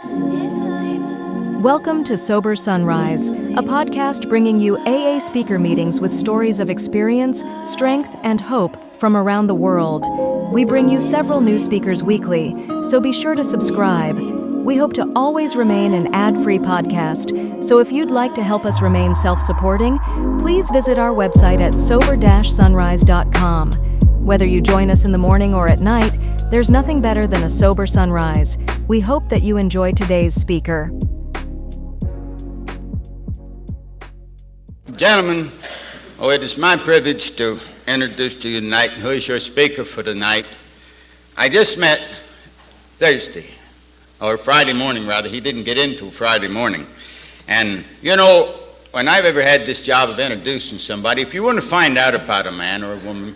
Welcome to Sober Sunrise, a podcast bringing you AA speaker meetings with stories of experience, strength, and hope from around the world. We bring you several new speakers weekly, so be sure to subscribe. We hope to always remain an ad-free podcast, so if you'd like to help us remain self-supporting, please visit our website at sober-sunrise.com. Whether you join us in the morning or at night, there's nothing better than a sober sunrise. We hope that you enjoy today's speaker. Gentlemen, it is my privilege to introduce to you tonight who is your speaker for tonight. I just met Thursday, or Friday morning rather. He didn't get in till Friday morning. And, you know, when I've ever had this job of introducing somebody, if you want to find out about a man or a woman,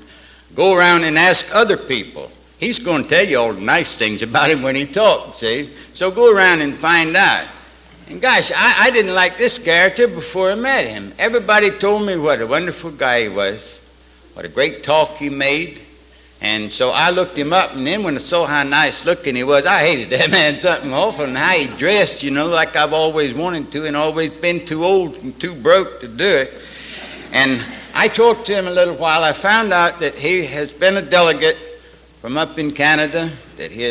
go around and ask other people. He's going to tell you all the nice things about him when he talks, see? So go around and find out. And gosh, I didn't like this character before I met him. Everybody told me what a wonderful guy he was, what a great talk he made. And so I looked him up, and then when I saw how nice looking he was, I hated that man something awful, and how he dressed, you know, like I've always wanted to and always been too old and too broke to do it. And I talked to him a little while. I found out that he has been a delegate from up in Canada, that he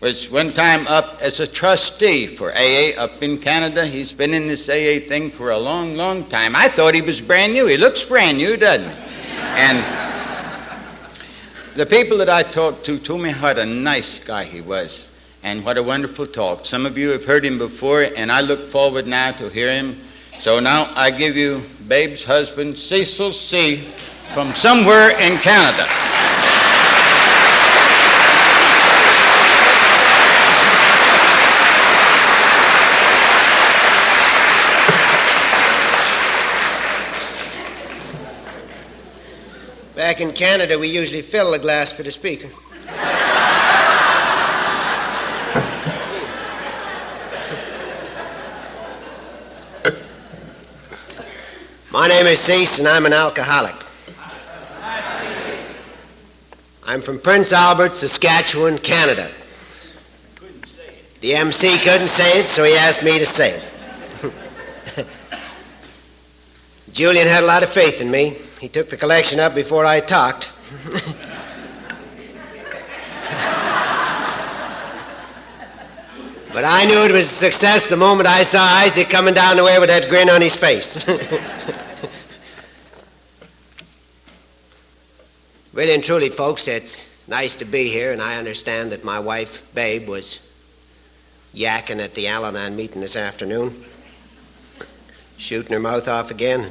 was one time up as a trustee for AA up in Canada. He's been in this AA thing for a long, long time. I thought he was brand new. He looks brand new, doesn't he? And the people that I talked to told me what a nice guy he was and what a wonderful talk. Some of you have heard him before, and I look forward now to hear him. So now I give you Babe's husband, Cecil C, from somewhere in Canada. Back in Canada, we usually fill the glass for the speaker. My name is Cecil, and I'm an alcoholic. I'm from Prince Albert, Saskatchewan, Canada. The MC couldn't say it, so he asked me to say it. Julian had a lot of faith in me. He took the collection up before I talked. But I knew it was a success the moment I saw Isaac coming down the way with that grin on his face. Really and truly, folks, it's nice to be here, and I understand that my wife, Babe, was yakking at the Al-Anon meeting this afternoon, shooting her mouth off again.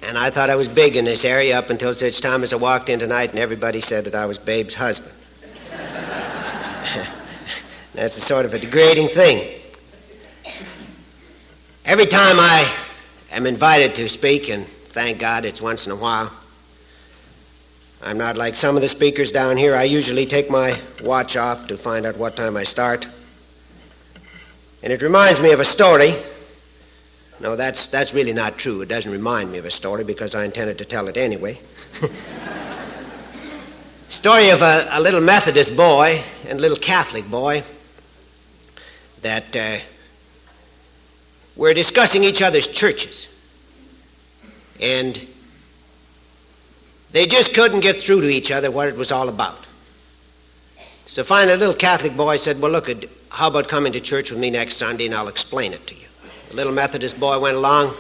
And I thought I was big in this area up until such time as I walked in tonight and everybody said that I was Babe's husband. That's a sort of a degrading thing. Every time I am invited to speak, and thank God it's once in a while, I'm not like some of the speakers down here. I usually take my watch off to find out what time I start. And it reminds me of a story. No, that's really not true. It doesn't remind me of a story because I intended to tell it anyway. Story of a little Methodist boy and a little Catholic boy that were discussing each other's churches. And they just couldn't get through to each other what it was all about. So finally, the little Catholic boy said, well, look, how about coming to church with me next Sunday and I'll explain it to you. The little Methodist boy went along,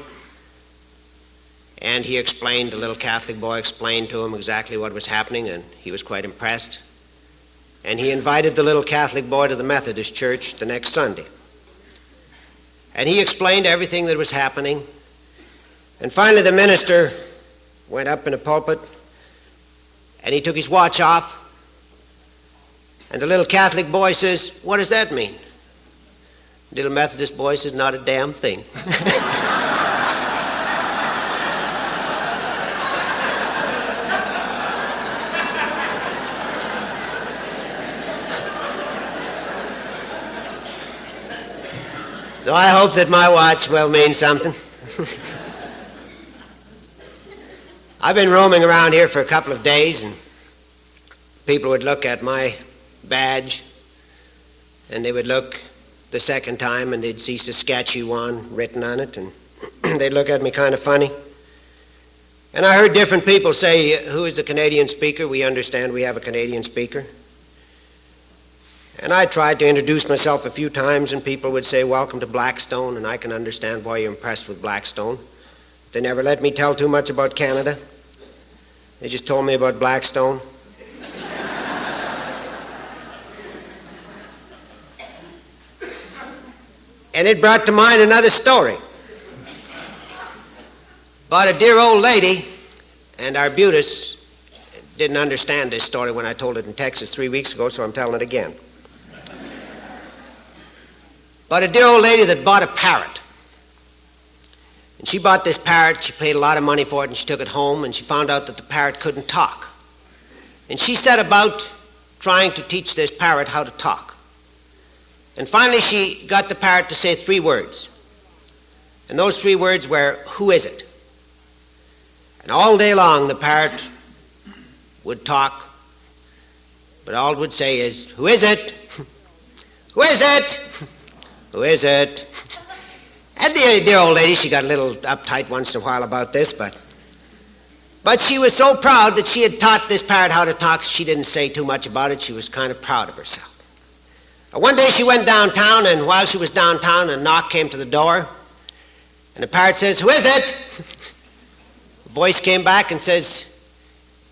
and he explained, the little Catholic boy explained to him exactly what was happening, and he was quite impressed. And he invited the little Catholic boy to the Methodist church the next Sunday. And he explained everything that was happening. And finally the minister went up in the pulpit, and he took his watch off, and the little Catholic boy says, what does that mean? Little Methodist boy says, not a damn thing. So I hope that my watch will mean something. I've been roaming around here for a couple of days, and people would look at my badge and they would look the second time and they'd see Saskatchewan written on it, and they'd look at me kind of funny. And I heard different people say, "Who is the Canadian speaker? We understand we have a Canadian speaker." And I tried to introduce myself a few times, and people would say, "Welcome to Blackstone," and I can understand why you're impressed with Blackstone. They never let me tell too much about Canada. They just told me about Blackstone. And it brought to mind another story about a dear old lady, and Arbutus didn't understand this story when I told it in Texas 3 weeks ago, so I'm telling it again. But a dear old lady that bought a parrot. And she bought this parrot, she paid a lot of money for it, and she took it home, and she found out that the parrot couldn't talk. And she set about trying to teach this parrot how to talk. And finally she got the parrot to say 3 words. And those 3 words were, "Who is it?" And all day long the parrot would talk, but all it would say is, "Who is it? Who is it? Who is it?" And the dear old lady, she got a little uptight once in a while about this, but she was so proud that she had taught this parrot how to talk, she didn't say too much about it. She was kind of proud of herself. One day she went downtown, and while she was downtown, a knock came to the door, and the parrot says, "Who is it?" The voice came back and says,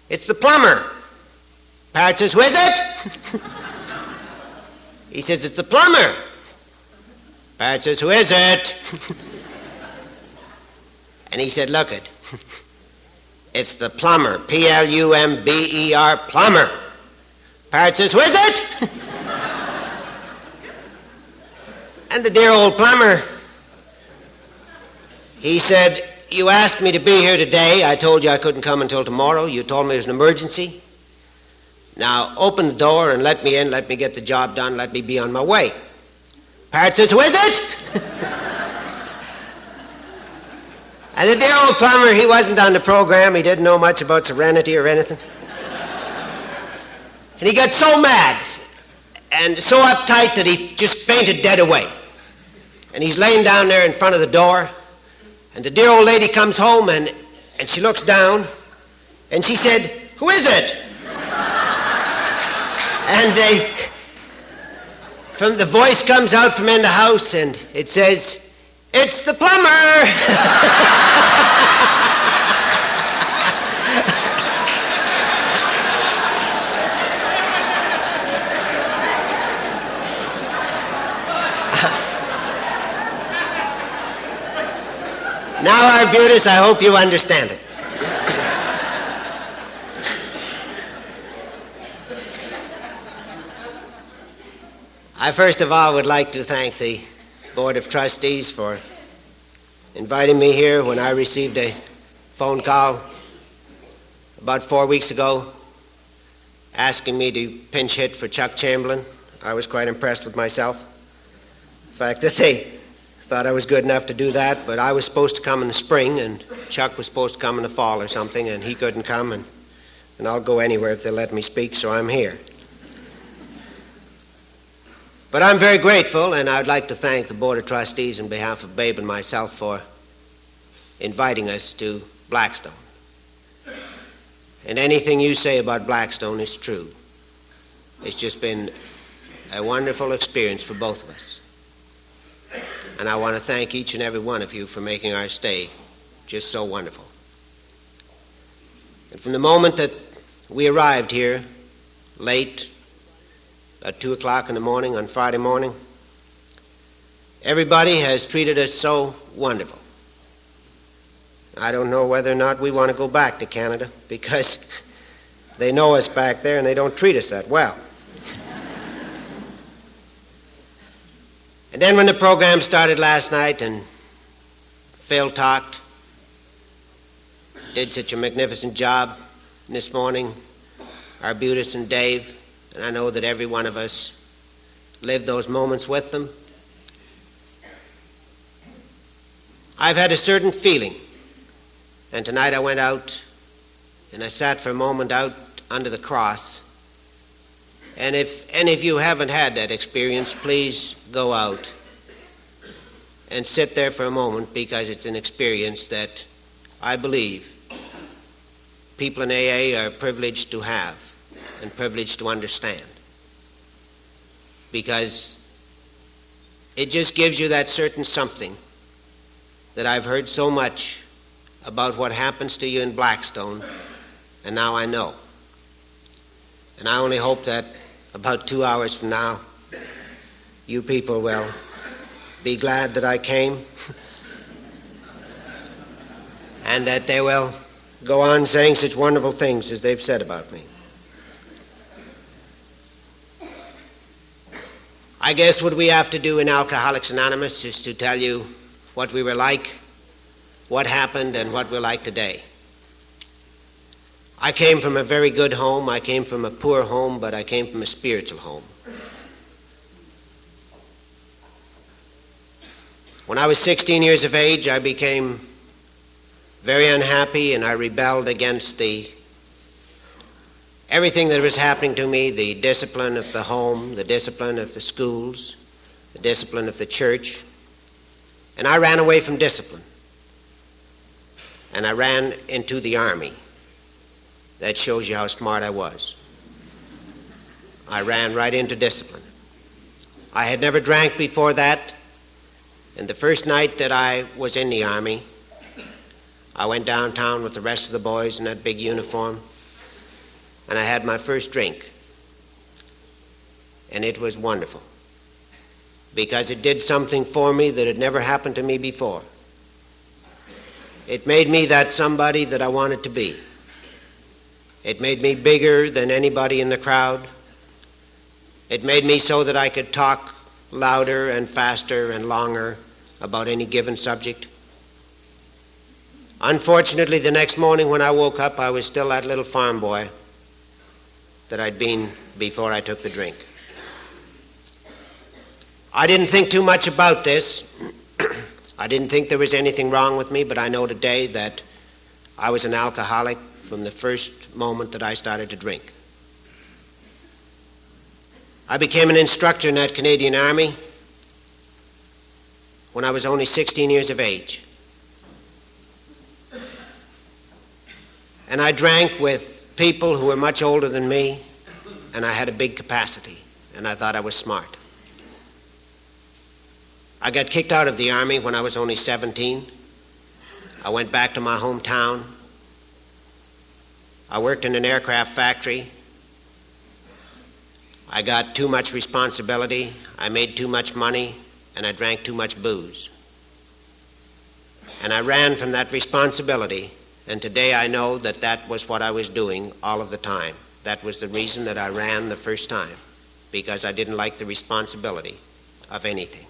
"It's the plumber." The parrot says, "Who is it?" He says, "It's the plumber." The parrot says, "Who is it?" And he said, "Look it, it's the plumber, Plumber, plumber." The parrot says, "Who is it?" And the dear old plumber, he said, "You asked me to be here today. I told you I couldn't come until tomorrow. You told me it was an emergency. Now open the door and let me in. Let me get the job done. Let me be on my way." Parrot says, "Who is it?" And the dear old plumber, he wasn't on the program. He didn't know much about Serenity or anything. And he got so mad and so uptight that he just fainted dead away. And he's laying down there in front of the door, and the dear old lady comes home, and she looks down, and she said, "Who is it?" And from the voice comes out from in the house, and it says, "It's the plumber." Now, Arbutus, I hope you understand it. I first of all would like to thank the Board of Trustees for inviting me here when I received a phone call about 4 weeks ago asking me to pinch hit for Chuck Chamberlain. I was quite impressed with myself. The fact that they thought I was good enough to do that, but I was supposed to come in the spring, and Chuck was supposed to come in the fall or something, and he couldn't come, and I'll go anywhere if they'll let me speak, so I'm here. But I'm very grateful, and I'd like to thank the Board of Trustees on behalf of Babe and myself for inviting us to Blackstone. And anything you say about Blackstone is true. It's just been a wonderful experience for both of us. And I want to thank each and every one of you for making our stay just so wonderful. And from the moment that we arrived here, late, at 2 o'clock in the morning on Friday morning, everybody has treated us so wonderful. I don't know whether or not we want to go back to Canada, because they know us back there and they don't treat us that well. And then when the program started last night and Phil talked, did such a magnificent job this morning, Arbutus and Dave, and I know that every one of us lived those moments with them. I've had a certain feeling, and tonight I went out and I sat for a moment out under the cross, And if any of you haven't had that experience, please go out and sit there for a moment, because it's an experience that I believe people in AA are privileged to have and privileged to understand, because it just gives you that certain something that I've heard so much about what happens to you in Blackstone, and now I know. And I only hope that about 2 hours from now, you people will be glad that I came, and that they will go on saying such wonderful things as they've said about me. I guess what we have to do in Alcoholics Anonymous is to tell you what we were like, what happened, and what we're like today. I came from a very good home. I came from a poor home, but I came from a spiritual home. When I was 16 years of age, I became very unhappy, and I rebelled against everything that was happening to me, the discipline of the home, the discipline of the schools, the discipline of the church. And I ran away from discipline. And I ran into the Army. That shows you how smart I was. I ran right into discipline. I had never drank before that. And the first night that I was in the Army, I went downtown with the rest of the boys in that big uniform, and I had my first drink. And it was wonderful, because it did something for me that had never happened to me before. It made me that somebody that I wanted to be. It made me bigger than anybody in the crowd. It made me so that I could talk louder and faster and longer about any given subject. Unfortunately, the next morning when I woke up, I was still that little farm boy that I'd been before I took the drink. I didn't think too much about this. I didn't think there was anything wrong with me, but I know today that I was an alcoholic from the first moment that I started to drink. I became an instructor in that Canadian Army when I was only 16 years of age. And I drank with people who were much older than me, and I had a big capacity, and I thought I was smart. I got kicked out of the Army when I was only 17. I went back to my hometown. I worked in an aircraft factory. I got too much responsibility. I made too much money, and I drank too much booze. And I ran from that responsibility, and today I know that that was what I was doing all of the time. That was the reason that I ran the first time, because I didn't like the responsibility of anything.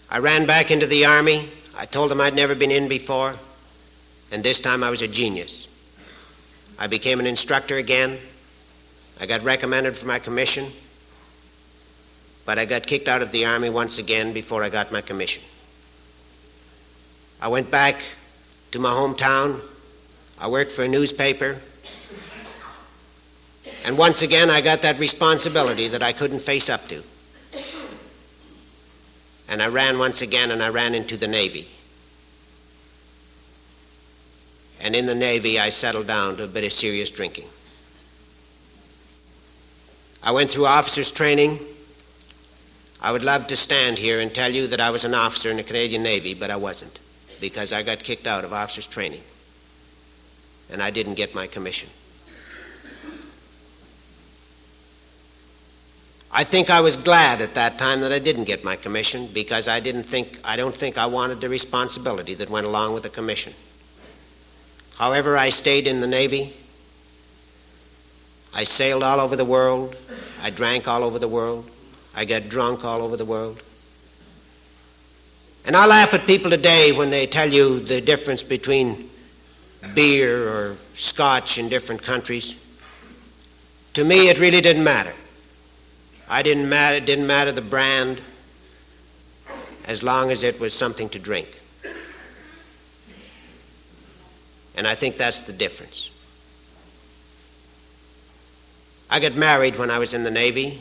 I ran back into the Army. I told them I'd never been in before, and this time I was a genius. I became an instructor again. I got recommended for my commission, but I got kicked out of the Army once again before I got my commission. I went back to my hometown. I worked for a newspaper, and once again I got that responsibility that I couldn't face up to. And I ran once again, and I ran into the Navy. And in the Navy, I settled down to a bit of serious drinking. I went through officers' training. I would love to stand here and tell you that I was an officer in the Canadian Navy, but I wasn't, because I got kicked out of officers' training, and I didn't get my commission. I think I was glad at that time that I didn't get my commission, because I don't think I wanted the responsibility that went along with the commission. However, I stayed in the Navy. I sailed all over the world. I drank all over the world. I got drunk all over the world. And I laugh at people today when they tell you the difference between beer or scotch in different countries. To me, it really didn't matter. It didn't matter the brand, as long as it was something to drink. And I think that's the difference. I got married when I was in the Navy.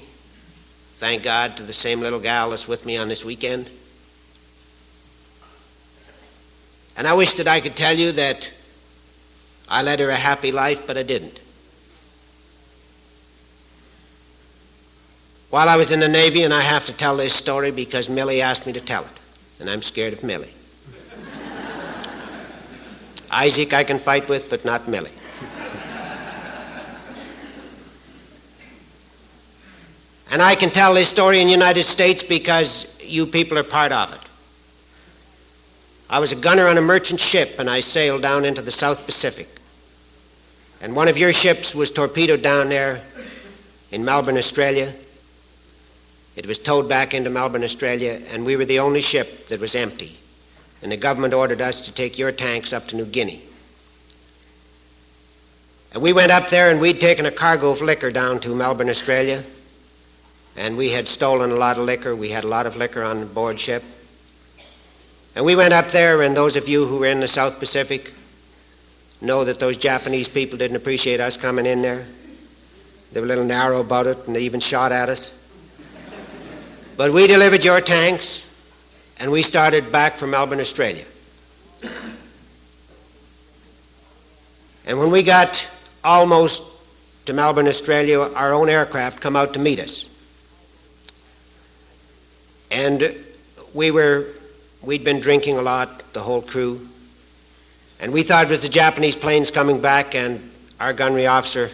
Thank God, to the same little gal that's with me on this weekend. And I wish that I could tell you that I led her a happy life, but I didn't. While I was in the Navy, and I have to tell this story because Millie asked me to tell it, and I'm scared of Millie. Isaac I can fight with, but not Millie. And I can tell this story in the United States because you people are part of it. I was a gunner on a merchant ship, and I sailed down into the South Pacific. And one of your ships was torpedoed down there in Melbourne, Australia. It was towed back into Melbourne, Australia, and we were the only ship that was empty. And the government ordered us to take your tanks up to New Guinea. And we went up there, and we'd taken a cargo of liquor down to Melbourne, Australia. And we had stolen a lot of liquor. We had a lot of liquor on board ship. And we went up there, and those of you who were in the South Pacific know that those Japanese people didn't appreciate us coming in there. They were a little narrow about it, and they even shot at us. But we delivered your tanks, and we started back from Melbourne, Australia. And when we got almost to Melbourne, Australia, our own aircraft come out to meet us. And we'd been drinking a lot, the whole crew. And we thought it was the Japanese planes coming back, and our gunnery officer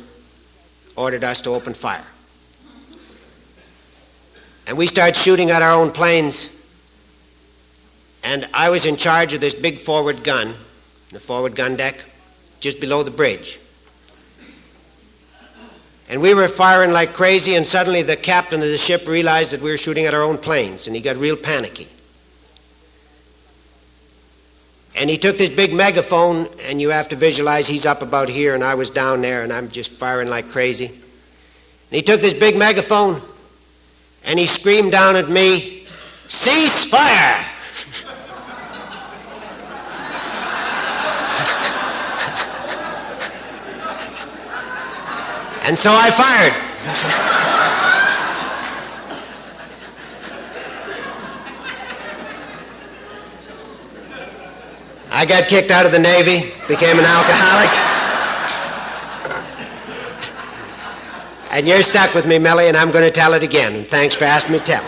ordered us to open fire. And we started shooting at our own planes. And I was in charge of this big forward gun, the forward gun deck, just below the bridge. And we were firing like crazy, and suddenly the captain of the ship realized that we were shooting at our own planes, and he got real panicky. And he took this big megaphone, and you have to visualize he's up about here, and I was down there, and I'm just firing like crazy. And he took this big megaphone, and he screamed down at me, "Cease fire!" And so I fired. I got kicked out of the Navy, became an alcoholic. And you're stuck with me, Millie, and I'm going to tell it again. And thanks for asking me to tell.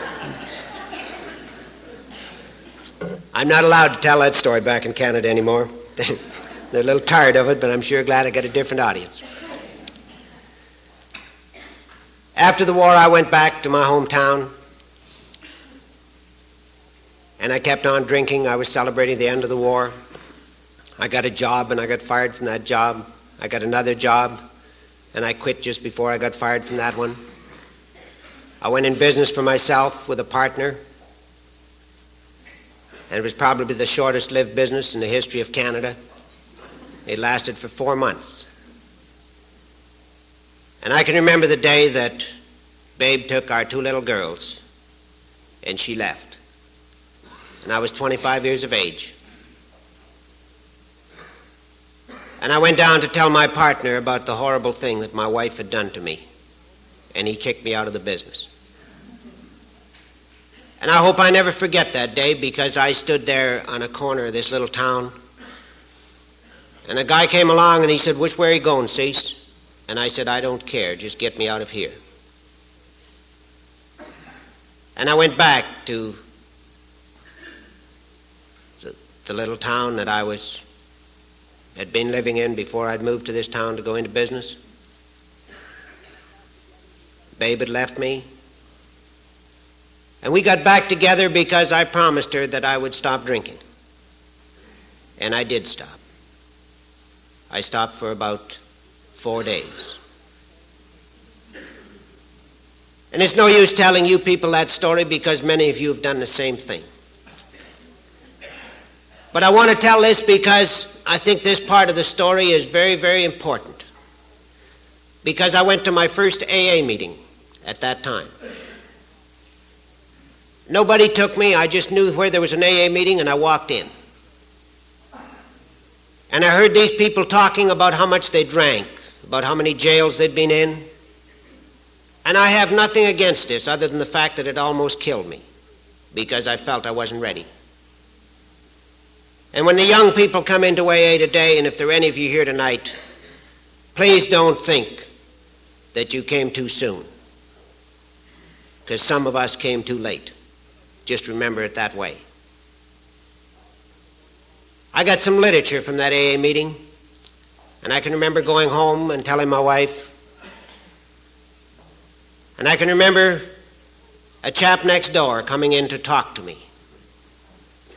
I'm not allowed to tell that story back in Canada anymore. They're a little tired of it, but I'm sure glad I got a different audience. After the war, I went back to my hometown, and I kept on drinking. I was celebrating the end of the war. I got a job, and I got fired from that job. I got another job, and I quit just before I got fired from that one. I went in business for myself with a partner, and it was probably the shortest-lived business in the history of Canada. It lasted for 4 months. And I can remember the day that Babe took our 2 little girls, and she left. And I was 25 years of age. And I went down to tell my partner about the horrible thing that my wife had done to me, and he kicked me out of the business. And I hope I never forget that day, because I stood there on a corner of this little town, and a guy came along and he said, "Which way are you going, Cecil?" And I said, "I don't care, just get me out of here." And I went back to the little town that I had been living in before I'd moved to this town to go into business. Babe had left me. And we got back together because I promised her that I would stop drinking. And I did stop. I stopped for about 4 days. And it's no use telling you people that story, because many of you have done the same thing. But I want to tell this because I think this part of the story is very, very important. Because I went to my first AA meeting at that time. Nobody took me. I just knew where there was an AA meeting, and I walked in. And I heard these people talking about how much they drank, about how many jails they'd been in, And I have nothing against this other than the fact that it almost killed me because I felt I wasn't ready. And when the young people come into AA today, and if there are any of you here tonight, please don't think that you came too soon, because some of us came too late. Just remember it that way. I got some literature from that AA meeting, and I can remember going home and telling my wife, and I can remember a chap next door coming in to talk to me.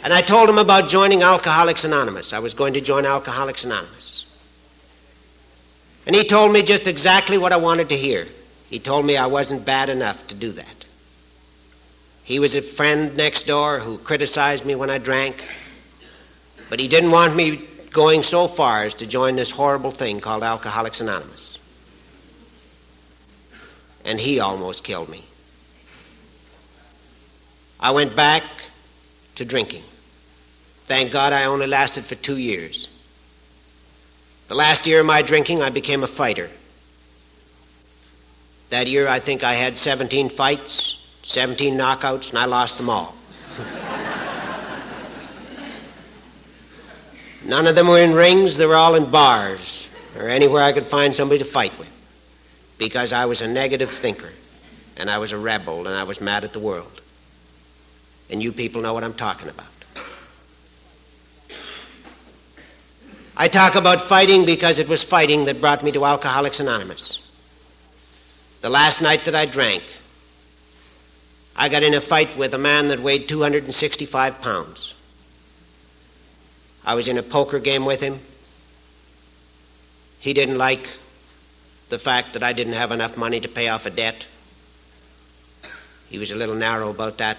And I told him about joining Alcoholics Anonymous. I was going to join Alcoholics Anonymous. And he told me just exactly what I wanted to hear. He told me I wasn't bad enough to do that. He was a friend next door who criticized me when I drank, but he didn't want me going so far as to join this horrible thing called Alcoholics Anonymous. And he almost killed me. I went back to drinking. Thank God I only lasted for 2 years. The last year of my drinking, I became a fighter. That year, I think I had 17 fights, 17 knockouts, and I lost them all. None of them were in rings. They were all in bars or anywhere I could find somebody to fight with, because I was a negative thinker, and I was a rebel, and I was mad at the world. And you people know what I'm talking about. I talk about fighting because it was fighting that brought me to Alcoholics Anonymous. The last night that I drank, I got in a fight with a man that weighed 265 pounds. I was in a poker game with him. He didn't like the fact that I didn't have enough money to pay off a debt. He was a little narrow about that.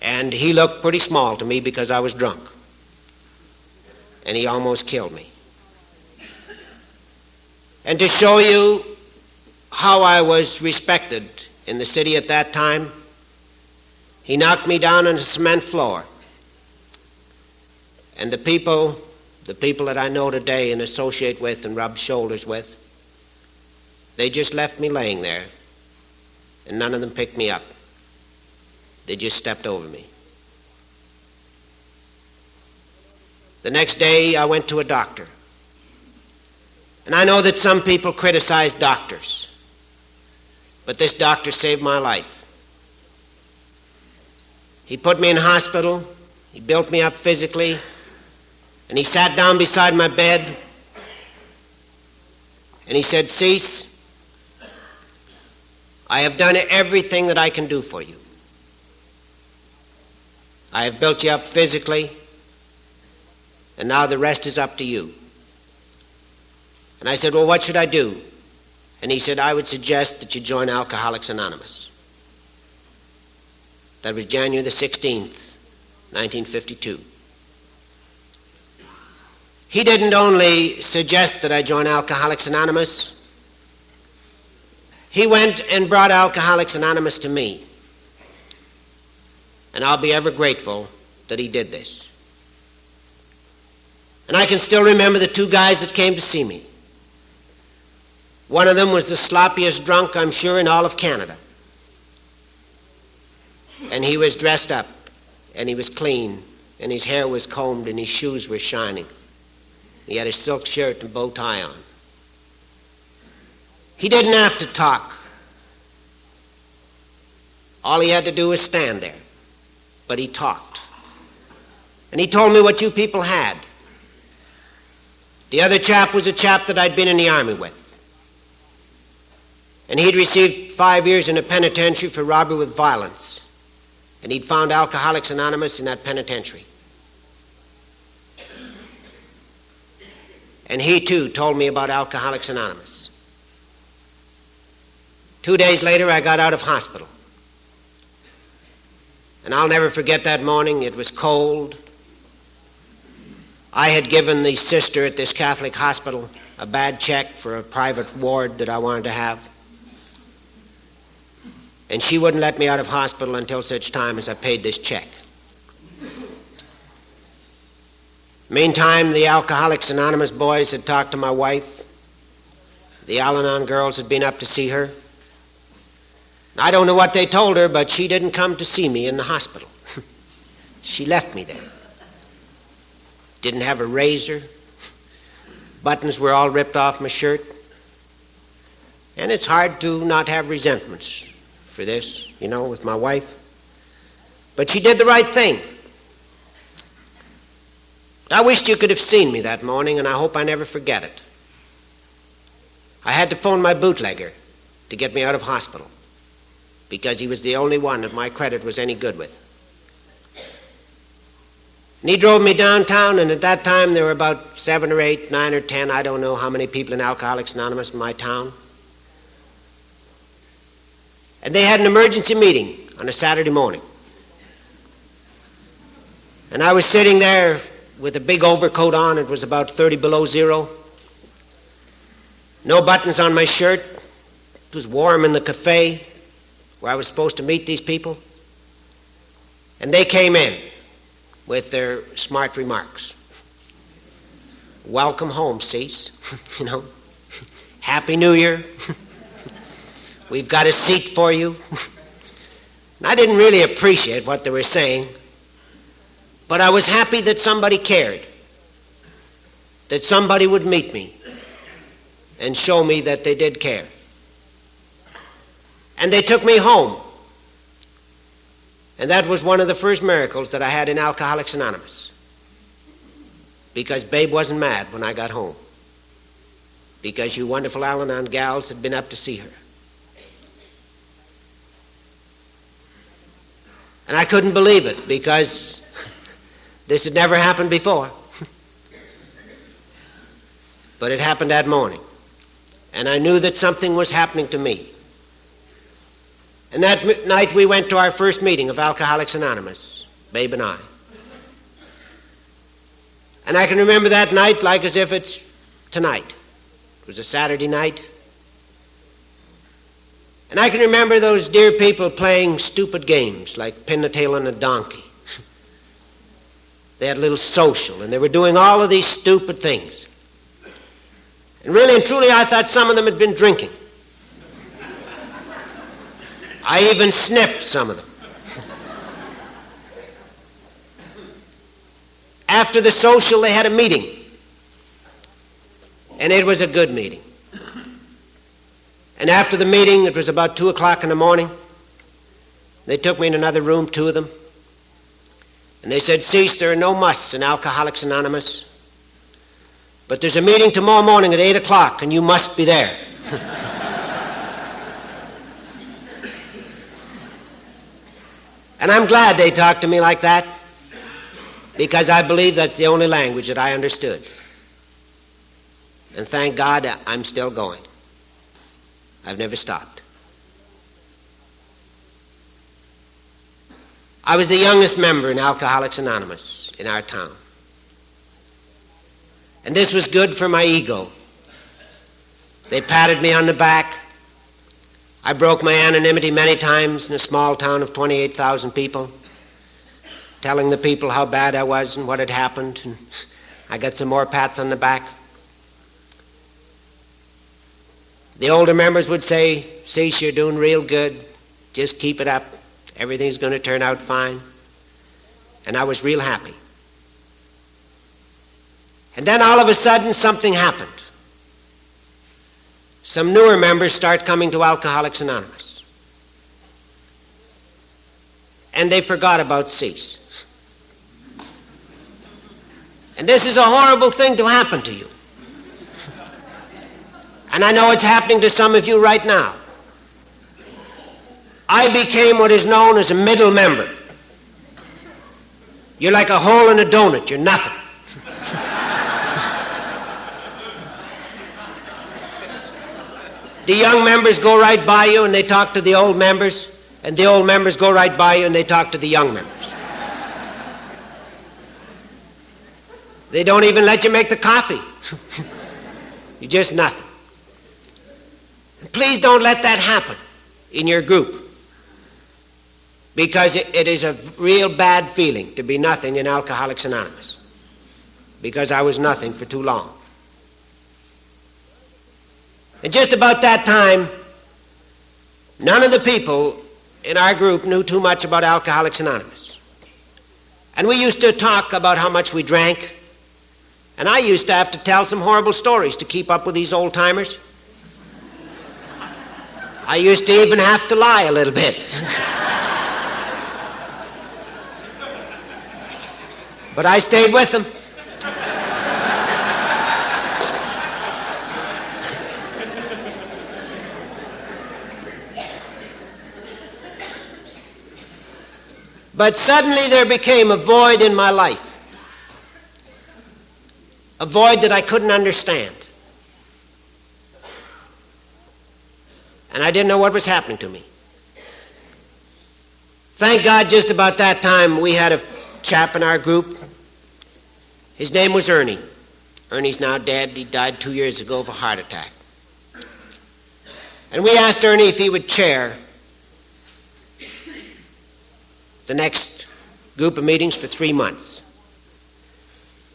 And he looked pretty small to me because I was drunk. And he almost killed me. And to show you how I was respected in the city at that time, he knocked me down on the cement floor. And the people that I know today and associate with and rub shoulders with, they just left me laying there, and none of them picked me up. They just stepped over me. The next day, I went to a doctor. And I know that some people criticize doctors, but this doctor saved my life. He put me in hospital, he built me up physically, and he sat down beside my bed, and he said, "Cecil, I have done everything that I can do for you. I have built you up physically, and now the rest is up to you." And I said, "Well, what should I do?" And he said, "I would suggest that you join Alcoholics Anonymous." That was January the 16th, 1952. He didn't only suggest that I join Alcoholics Anonymous. He went and brought Alcoholics Anonymous to me. And I'll be ever grateful that he did this. And I can still remember the two guys that came to see me. One of them was the sloppiest drunk, I'm sure, in all of Canada. And he was dressed up, and he was clean, and his hair was combed, and his shoes were shining. He had a silk shirt and bow tie on. He didn't have to talk. All he had to do was stand there. But he talked. And he told me what you people had. The other chap was a chap that I'd been in the army with. And he'd received 5 years in a penitentiary for robbery with violence. And he'd found Alcoholics Anonymous in that penitentiary. And he, too, told me about Alcoholics Anonymous. 2 days later, I got out of hospital. And I'll never forget that morning. It was cold. I had given the sister at this Catholic hospital a bad check for a private ward that I wanted to have. And she wouldn't let me out of hospital until such time as I paid this check. Meantime, the Alcoholics Anonymous boys had talked to my wife. The Al-Anon girls had been up to see her. I don't know what they told her, but she didn't come to see me in the hospital. She left me there. Didn't have a razor. Buttons were all ripped off my shirt. And it's hard to not have resentments for this, with my wife. But she did the right thing. I wished you could have seen me that morning, and I hope I never forget it. I had to phone my bootlegger to get me out of hospital because he was the only one that my credit was any good with. And he drove me downtown, and at that time there were about 7 or 8, 9 or 10, I don't know how many people in Alcoholics Anonymous in my town. And they had an emergency meeting on a Saturday morning. And I was sitting there with a big overcoat on. It was about 30 below zero. No buttons on my shirt. It was warm in the cafe where I was supposed to meet these people. And they came in with their smart remarks. Welcome home, Cecil. Happy New Year. We've got a seat for you. And I didn't really appreciate what they were saying, but I was happy that somebody cared, that somebody would meet me and show me that they did care. And they took me home. And that was one of the first miracles that I had in Alcoholics Anonymous, because Babe wasn't mad when I got home, because you wonderful Al-Anon gals had been up to see her. And I couldn't believe it, because this had never happened before. But it happened that morning. And I knew that something was happening to me. And that night we went to our first meeting of Alcoholics Anonymous, Babe and I. And I can remember that night like as if it's tonight. It was a Saturday night. And I can remember those dear people playing stupid games like pin the tail on a donkey. They had a little social, and they were doing all of these stupid things. And really and truly, I thought some of them had been drinking. I even sniffed some of them. After the social, they had a meeting. And it was a good meeting. And after the meeting, it was about 2 o'clock in the morning. They took me in another room, 2 of them. And they said, Cecil, there are no musts in Alcoholics Anonymous, but there's a meeting tomorrow morning at 8 o'clock, and you must be there. And I'm glad they talked to me like that, because I believe that's the only language that I understood. And thank God I'm still going. I've never stopped. I was the youngest member in Alcoholics Anonymous in our town. And this was good for my ego. They patted me on the back. I broke my anonymity many times in a small town of 28,000 people, telling the people how bad I was and what had happened, and I got some more pats on the back. The older members would say, Cecil, you're doing real good. Just keep it up. Everything's going to turn out fine. And I was real happy. And then all of a sudden, something happened. Some newer members start coming to Alcoholics Anonymous. And they forgot about Cecil. And this is a horrible thing to happen to you. And I know it's happening to some of you right now. I became what is known as a middle member. You're like a hole in a donut. You're nothing. The young members go right by you and they talk to the old members, and the old members go right by you and they talk to the young members. They don't even let you make the coffee. You're just nothing. And please don't let that happen in your group, because it is a real bad feeling to be nothing in Alcoholics Anonymous, because I was nothing for too long. And just about that time, none of the people in our group knew too much about Alcoholics Anonymous. And we used to talk about how much we drank, and I used to have to tell some horrible stories to keep up with these old-timers. I used to even have to lie a little bit. But I stayed with them. But suddenly there became a void in my life. A void that I couldn't understand. And I didn't know what was happening to me. Thank God, just about that time, we had a chap in our group. His name was Ernie. Ernie's now dead. He died 2 years ago of a heart attack. And we asked Ernie if he would chair the next group of meetings for 3 months.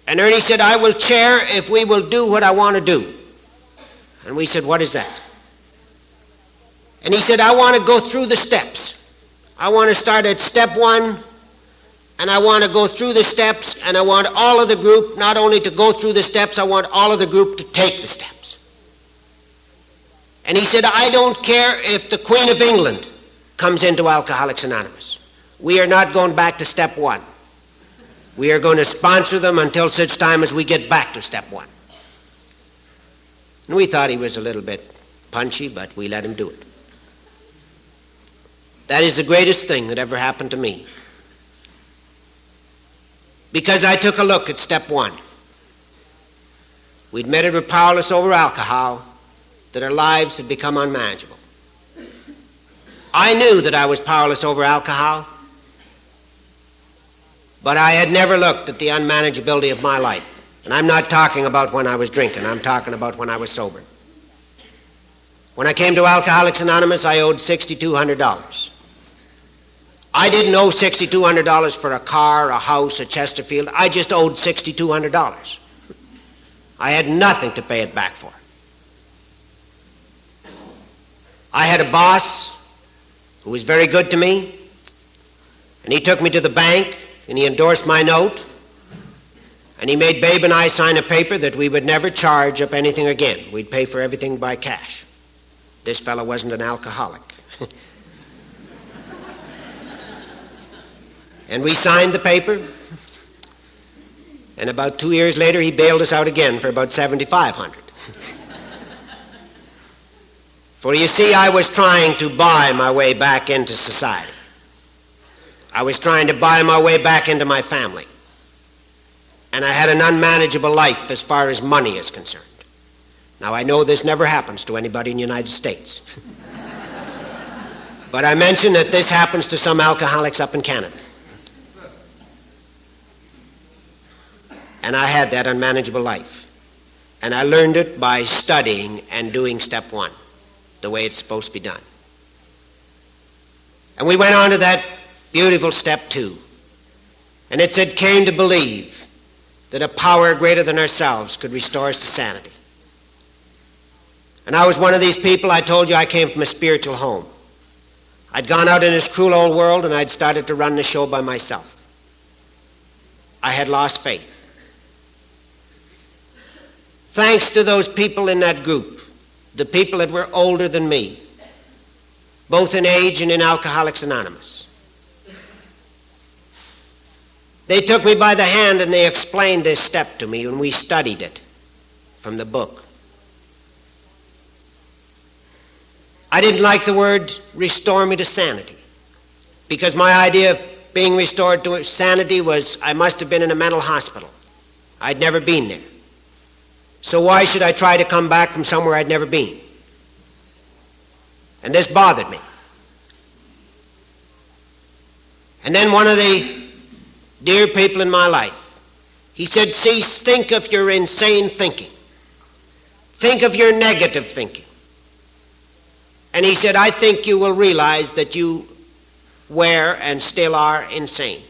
And Ernie said, I will chair if we will do what I want to do. And we said, what is that? And he said, I want to go through the steps. I want to start at step 1, and I want to go through the steps, and I want all of the group not only to go through the steps, I want all of the group to take the steps. And he said, I don't care if the Queen of England comes into Alcoholics Anonymous. We are not going back to step 1. We are going to sponsor them until such time as we get back to step 1. And we thought he was a little bit punchy, but we let him do it. That is the greatest thing that ever happened to me. Because I took a look at step 1. We admitted we're powerless over alcohol, that our lives had become unmanageable. I knew that I was powerless over alcohol, but I had never looked at the unmanageability of my life. And I'm not talking about when I was drinking, I'm talking about when I was sober. When I came to Alcoholics Anonymous, I owed $6,200. I didn't owe $6,200 for a car, a house, a Chesterfield. I just owed $6,200. I had nothing to pay it back for. I had a boss who was very good to me, and he took me to the bank, and he endorsed my note, and he made Babe and I sign a paper that we would never charge up anything again. We'd pay for everything by cash. This fellow wasn't an alcoholic. And we signed the paper, and about 2 years later he bailed us out again for about $7,500. For you see, I was trying to buy my way back into society. I was trying to buy my way back into my family. And I had an unmanageable life as far as money is concerned. Now, I know this never happens to anybody in the United States. But I mention that this happens to some alcoholics up in Canada. And I had that unmanageable life. And I learned it by studying and doing step 1, the way it's supposed to be done. And we went on to that beautiful step 2. And it said, came to believe that a power greater than ourselves could restore us to sanity. And I was one of these people. I told you I came from a spiritual home. I'd gone out in this cruel old world, and I'd started to run the show by myself. I had lost faith. Thanks to those people in that group, the people that were older than me, both in age and in Alcoholics Anonymous. They took me by the hand and they explained this step to me, and we studied it from the book. I didn't like the word restore me to sanity, because my idea of being restored to sanity was I must have been in a mental hospital. I'd never been there. So why should I try to come back from somewhere I'd never been? And this bothered me. And then one of the dear people in my life, he said, cease, think of your insane thinking. Think of your negative thinking. And he said, I think you will realize that you were and still are insane.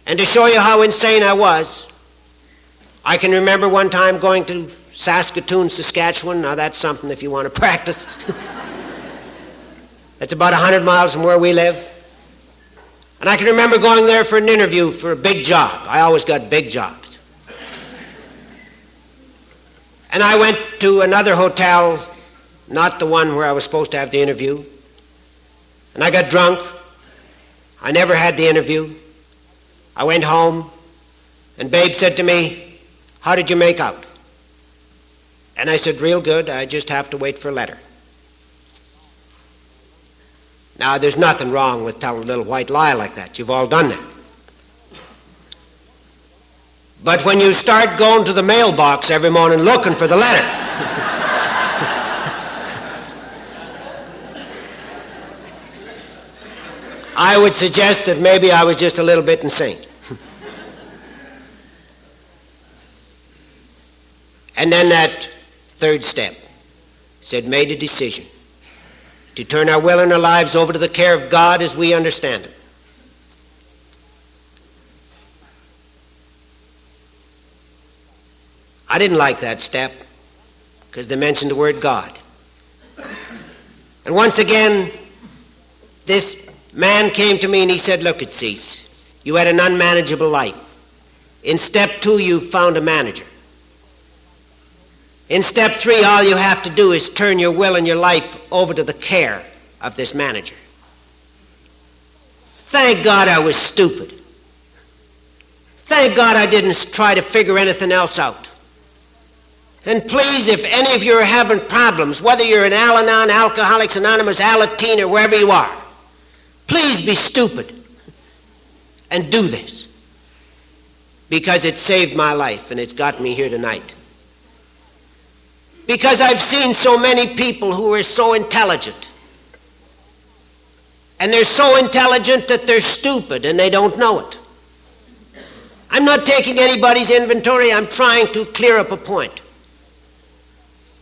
And to show you how insane I was, I can remember one time going to Saskatoon, Saskatchewan. Now that's something if you want to practice. It's about 100 miles from where we live. And I can remember going there for an interview for a big job. I always got big jobs. And I went to another hotel, not the one where I was supposed to have the interview. And I got drunk. I never had the interview. I went home, and Babe said to me, "How did you make out?" And I said, "Real good. I just have to wait for a letter." Now, there's nothing wrong with telling a little white lie like that. You've all done that. But when you start going to the mailbox every morning looking for the letter, I would suggest that maybe I was just a little bit insane. And then that third step said, made a decision to turn our will and our lives over to the care of God as we understand it. I didn't like that step because they mentioned the word God. And once again, this man came to me and he said, "Look at Cecil, you had an unmanageable life. In step 2, you found a manager. In step 3, all you have to do is turn your will and your life over to the care of this manager." Thank God I was stupid. Thank God I didn't try to figure anything else out. And please, if any of you are having problems, whether you're in Al-Anon, Alcoholics Anonymous, Alateen, or wherever you are, please be stupid and do this, because it saved my life and it's got me here tonight. Because I've seen so many people who are so intelligent, and they're so intelligent that they're stupid and they don't know it. I'm not taking anybody's inventory. I'm trying to clear up a point,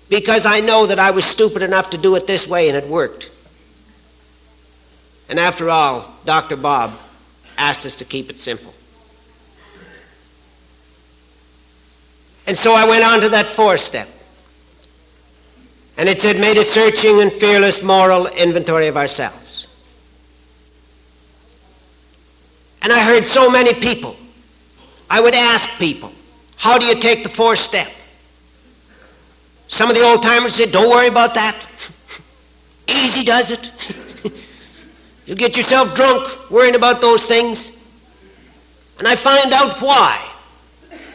because I know that I was stupid enough to do it this way and it worked. And after all, Dr. Bob asked us to keep it simple. And so I went on to that 4th step. And it said, made a searching and fearless moral inventory of ourselves. And I heard so many people. I would ask people, how do you take the 4th step? Some of the old-timers said, don't worry about that. Easy does it. You get yourself drunk worrying about those things. And I find out why.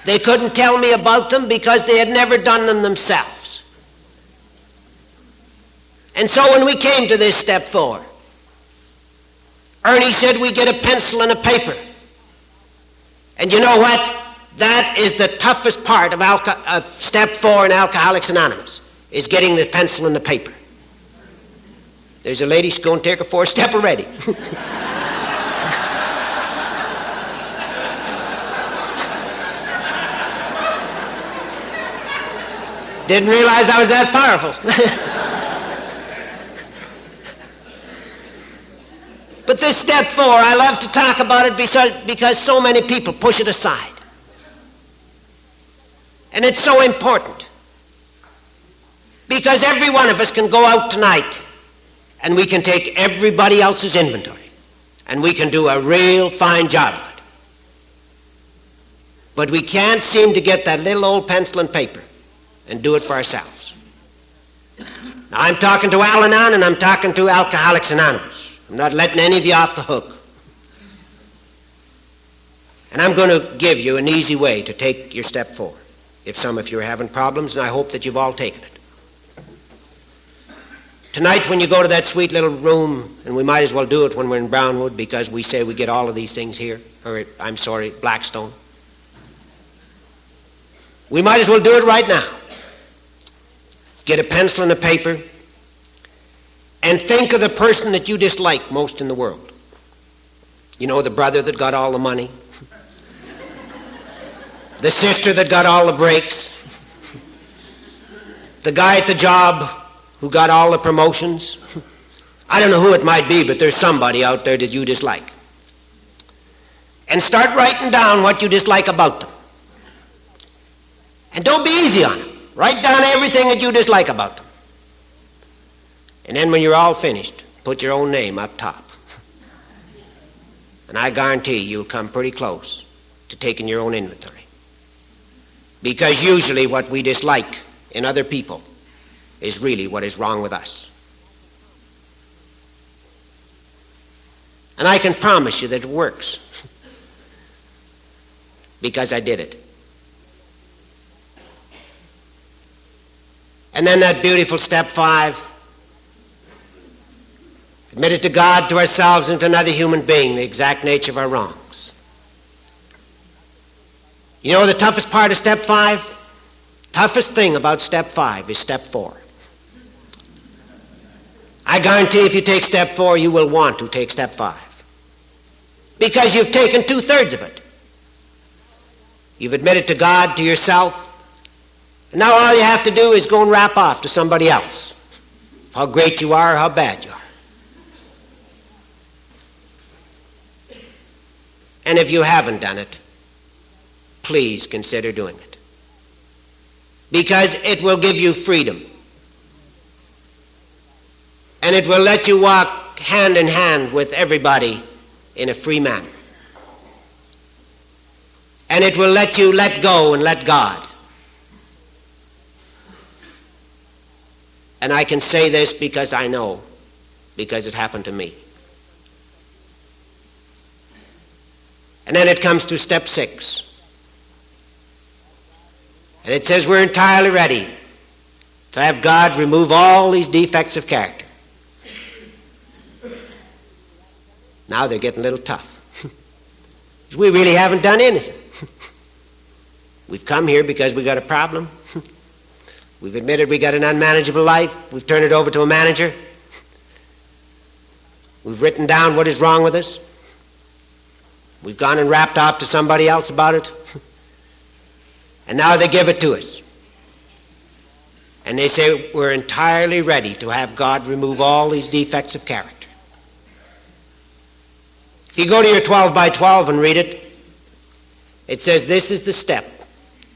They couldn't tell me about them because they had never done them themselves. And so when we came to this step 4, Ernie said we get a pencil and a paper. And you know what? That is the toughest part of step 4 in Alcoholics Anonymous, is getting the pencil and the paper. There's a lady, she's going to take her 4th step already. Didn't realize I was that powerful. But this step 4, I love to talk about it because so many people push it aside. And it's so important, because every one of us can go out tonight and we can take everybody else's inventory and we can do a real fine job of it. But we can't seem to get that little old pencil and paper and do it for ourselves. Now, I'm talking to Al-Anon and I'm talking to Alcoholics Anonymous. I'm not letting any of you off the hook. And I'm going to give you an easy way to take your step 4. If some of you are having problems, and I hope that you've all taken it. Tonight when you go to that sweet little room, and we might as well do it when we're in Brownwood because we say we get all of these things here, or I'm sorry, Blackstone. We might as well do it right now. Get a pencil and a paper and think of the person that you dislike most in the world. You know, the brother that got all the money, the sister that got all the breaks, the guy at the job who got all the promotions. I don't know who it might be, but there's somebody out there that you dislike. And start writing down what you dislike about them. And don't be easy on them. Write down everything that you dislike about them. And then when you're all finished, put your own name up top. And I guarantee you'll come pretty close to taking your own inventory. Because usually what we dislike in other people is really what is wrong with us. And I can promise you that it works. Because I did it. And then that beautiful step 5. Admit it to God, to ourselves, and to another human being, the exact nature of our wrongs. You know the toughest part of step 5? Toughest thing about step 5 is step 4. I guarantee if you take step 4, you will want to take step 5. Because you've taken 2/3 of it. You've admitted to God, to yourself, and now all you have to do is go and rap off to somebody else how great you are, how bad you are. And if you haven't done it, please consider doing it. Because it will give you freedom. And it will let you walk hand in hand with everybody in a free manner. And it will let you let go and let God. And I can say this because I know, because it happened to me. And then it comes to step 6. And it says we're entirely ready to have God remove all these defects of character. Now they're getting a little tough. We really haven't done anything. We've come here because we got a problem. We've admitted we got an unmanageable life. We've turned it over to a manager. We've written down what is wrong with us. We've gone and rapped off to somebody else about it. And now they give it to us. And they say we're entirely ready to have God remove all these defects of character. If you go to your 12 by 12 and read it, it says this is the step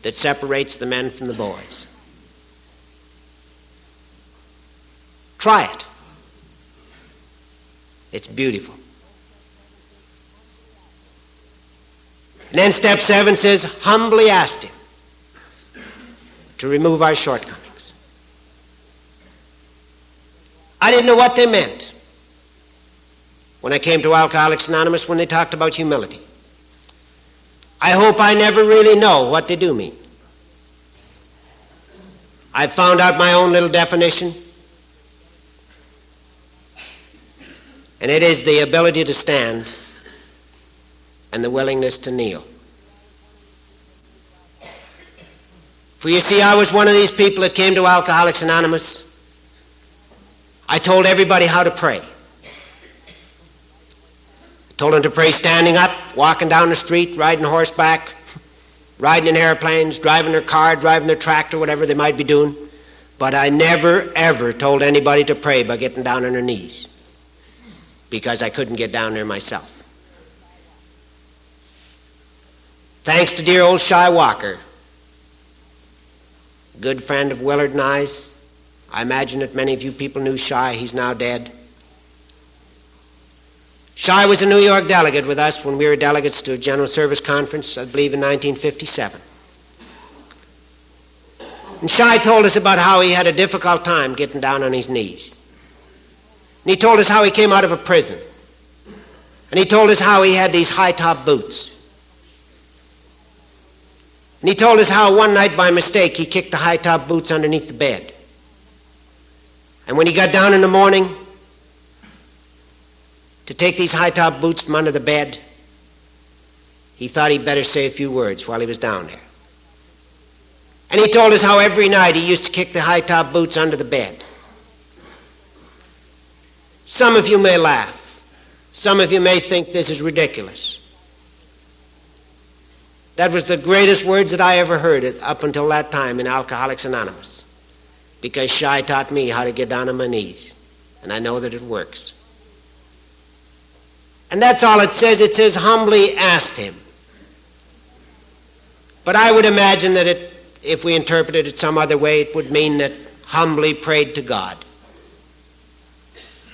that separates the men from the boys. Try it. It's beautiful. And then step 7 says, humbly asked him to remove our shortcomings. I didn't know what they meant when I came to Alcoholics Anonymous when they talked about humility. I hope I never really know what they do mean. I found out my own little definition, and it is the ability to stand and the willingness to kneel. For you see, I was one of these people that came to Alcoholics Anonymous. I told everybody how to pray. I told them to pray standing up, walking down the street, riding horseback, riding in airplanes, driving their car, driving their tractor, whatever they might be doing. But I never, ever told anybody to pray by getting down on their knees, because I couldn't get down there myself. Thanks to dear old Shy Walker, good friend of Willard and I's. I imagine that many of you people knew Shy. He's now dead. Shy was a New York delegate with us when we were delegates to a General Service Conference, I believe in 1957. And Shy told us about how he had a difficult time getting down on his knees. And he told us how he came out of a prison. And he told us how he had these high-top boots. And he told us how one night by mistake he kicked the high-top boots underneath the bed. And when he got down in the morning to take these high-top boots from under the bed, he thought he'd better say a few words while he was down there. And he told us how every night he used to kick the high-top boots under the bed. Some of you may laugh. Some of you may think this is ridiculous. That was the greatest words that I ever heard up until that time in Alcoholics Anonymous, because Shy taught me how to get down on my knees, and I know that it works. And that's all it says. It says humbly asked him. But I would imagine that if we interpreted it some other way, it would mean that humbly prayed to God,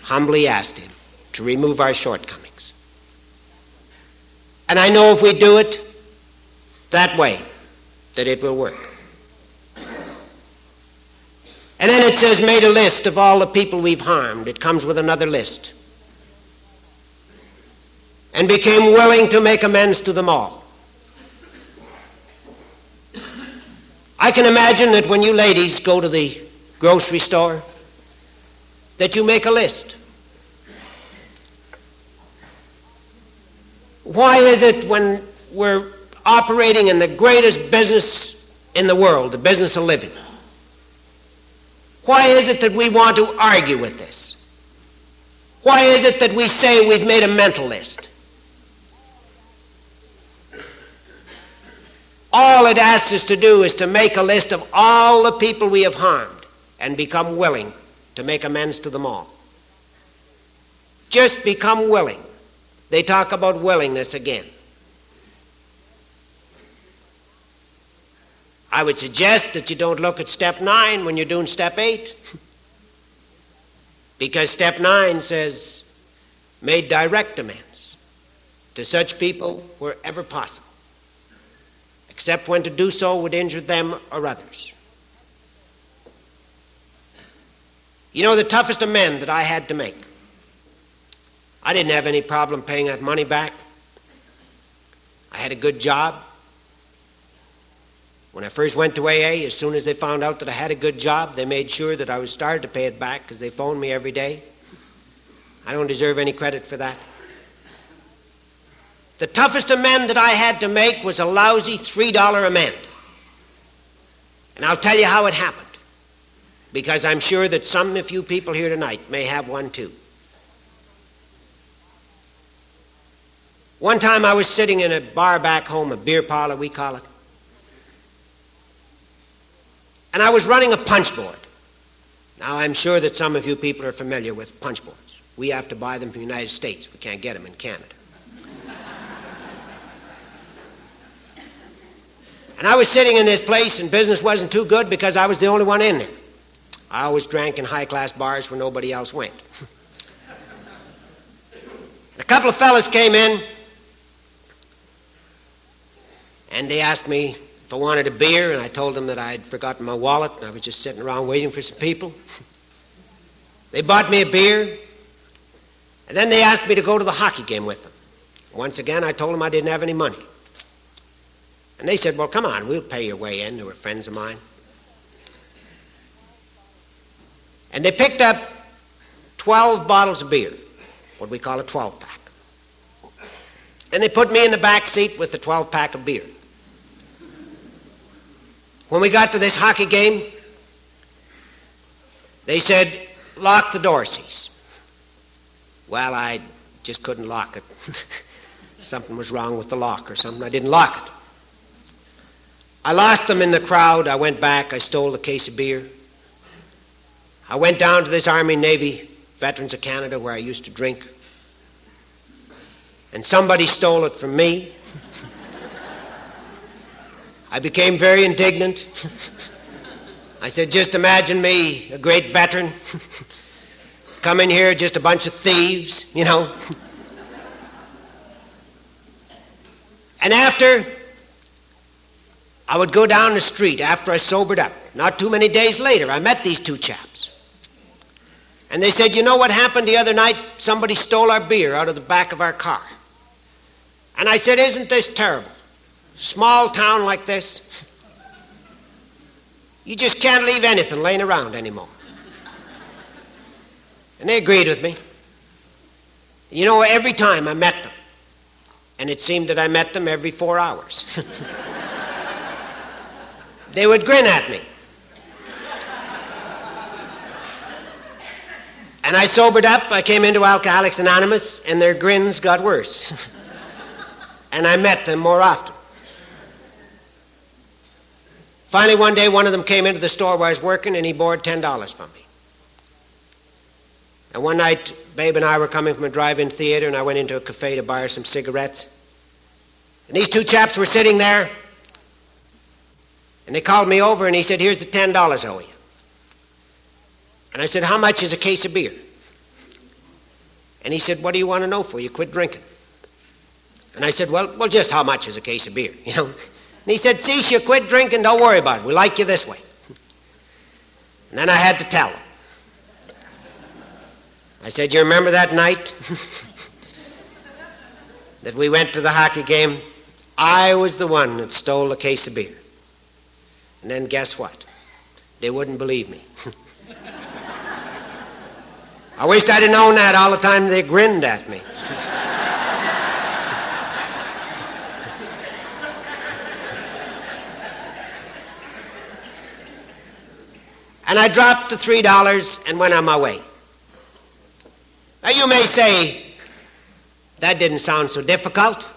humbly asked him to remove our shortcomings. And I know if we do it that way, that it will work. And then it says, made a list of all the people we've harmed. It comes with another list. And became willing to make amends to them all. I can imagine that when you ladies go to the grocery store, that you make a list. Why is it when we're operating in the greatest business in the world, the business of living, why is it that we want to argue with this? Why is it that we say we've made a mental list? All it asks us to do is to make a list of all the people we have harmed and become willing to make amends to them all. Just become willing. They talk about willingness again. I would suggest that you don't look at step 9 when you're doing step 8. Because step 9 says, made direct amends to such people wherever possible, except when to do so would injure them or others. You know, the toughest amend that I had to make, I didn't have any problem paying that money back. I had a good job. When I first went to AA, as soon as they found out that I had a good job, they made sure that I was started to pay it back because they phoned me every day. I don't deserve any credit for that. The toughest amend that I had to make was a lousy $3 amend. And I'll tell you how it happened, because I'm sure that some of you people here tonight may have one too. One time I was sitting in a bar back home, a beer parlor we call it, and I was running a punch board. Now, I'm sure that some of you people are familiar with punch boards. We have to buy them from the United States. We can't get them in Canada. And I was sitting in this place, and business wasn't too good because I was the only one in there. I always drank in high-class bars where nobody else went. A couple of fellas came in, and they asked me if I wanted a beer, and I told them that I'd forgotten my wallet, and I was just sitting around waiting for some people. They bought me a beer, and then they asked me to go to the hockey game with them. Once again, I told them I didn't have any money. And they said, well, come on, we'll pay your way in. They were friends of mine. And they picked up 12 bottles of beer, what we call a 12-pack. And they put me in the back seat with the 12-pack of beer. When we got to this hockey game, they said, lock the door, Cecil. Well, I just couldn't lock it. Something was wrong with the lock or something. I didn't lock it. I lost them in the crowd. I went back. I stole a case of beer. I went down to this Army-Navy Veterans of Canada where I used to drink. And somebody stole it from me. I became very indignant. I said, just imagine me, a great veteran, come in here, just a bunch of thieves, you know. And after, I would go down the street after I sobered up. Not too many days later, I met these two chaps. And they said, you know what happened the other night? Somebody stole our beer out of the back of our car. And I said, isn't this terrible? Small town like this, you just can't leave anything laying around anymore. And they agreed with me. You know, every time I met them, and it seemed that I met them every 4 hours, they would grin at me. And I sobered up, I came into Alcoholics Anonymous, and their grins got worse. And I met them more often. Finally, one day, one of them came into the store where I was working, and he borrowed $10 from me. And one night, Babe and I were coming from a drive-in theater, and I went into a cafe to buy her some cigarettes. And these two chaps were sitting there, And they called me over and he said, here's the $10 I owe you. And I said, how much is a case of beer? And he said, what do you want to know for? You quit drinking. And I said, well, just how much is a case of beer, you know? And he said, see, you quit drinking, don't worry about it. We like you this way. And then I had to tell him. I said, you remember that night that we went to the hockey game? I was the one that stole a case of beer. And then guess what? They wouldn't believe me. I wished I'd have known that all the time they grinned at me. And I dropped the $3 and went on my way. Now you may say, that didn't sound so difficult.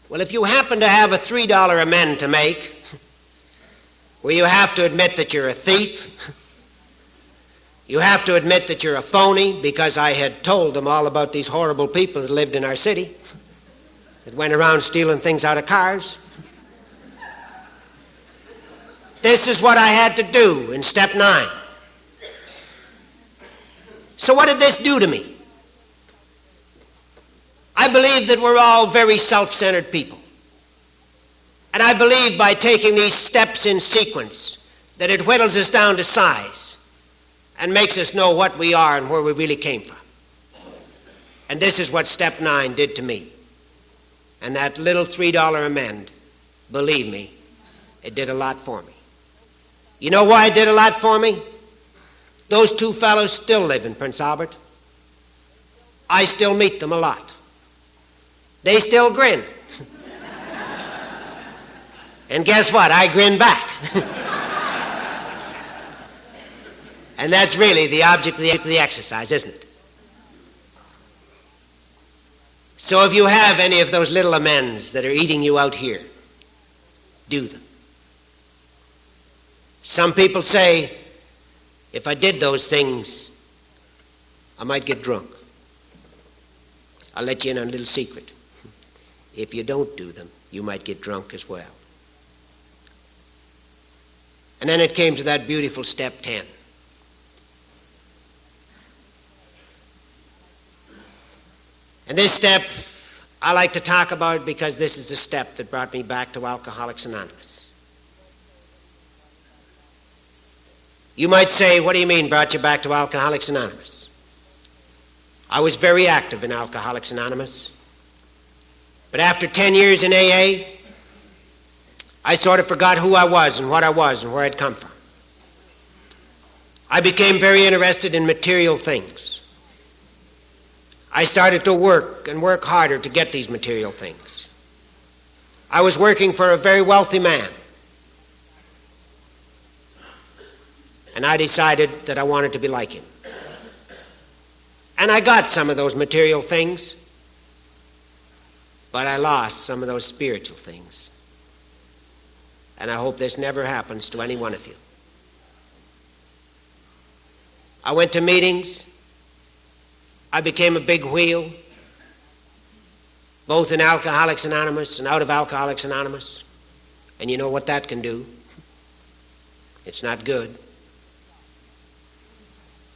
Well, if you happen to have a $3 amend to make, where you have to admit that you're a thief, you have to admit that you're a phony, because I had told them all about these horrible people that lived in our city, that went around stealing things out of cars. This is what I had to do in step 9. So what did this do to me? I believe that we're all very self-centered people. And I believe by taking these steps in sequence that it whittles us down to size and makes us know what we are and where we really came from. And this is what step 9 did to me. And that little $3 amend, believe me, it did a lot for me. You know why it did a lot for me? Those 2 fellows still live in Prince Albert. I still meet them a lot. They still grin. And guess what? I grin back. And that's really the object of the exercise, isn't it? So if you have any of those little amends that are eating you out here, do them. Some people say, if I did those things, I might get drunk. I'll let you in on a little secret. If you don't do them, you might get drunk as well. And then it came to that beautiful step 10. And this step I like to talk about because this is the step that brought me back to Alcoholics Anonymous. You might say, what do you mean brought you back to Alcoholics Anonymous? I was very active in Alcoholics Anonymous. But after 10 years in AA, I sort of forgot who I was and what I was and where I'd come from. I became very interested in material things. I started to work and work harder to get these material things. I was working for a very wealthy man. And I decided that I wanted to be like him. And I got some of those material things, but I lost some of those spiritual things. And I hope this never happens to any one of you. I went to meetings. I became a big wheel, both in Alcoholics Anonymous and out of Alcoholics Anonymous. And you know what that can do? It's not good.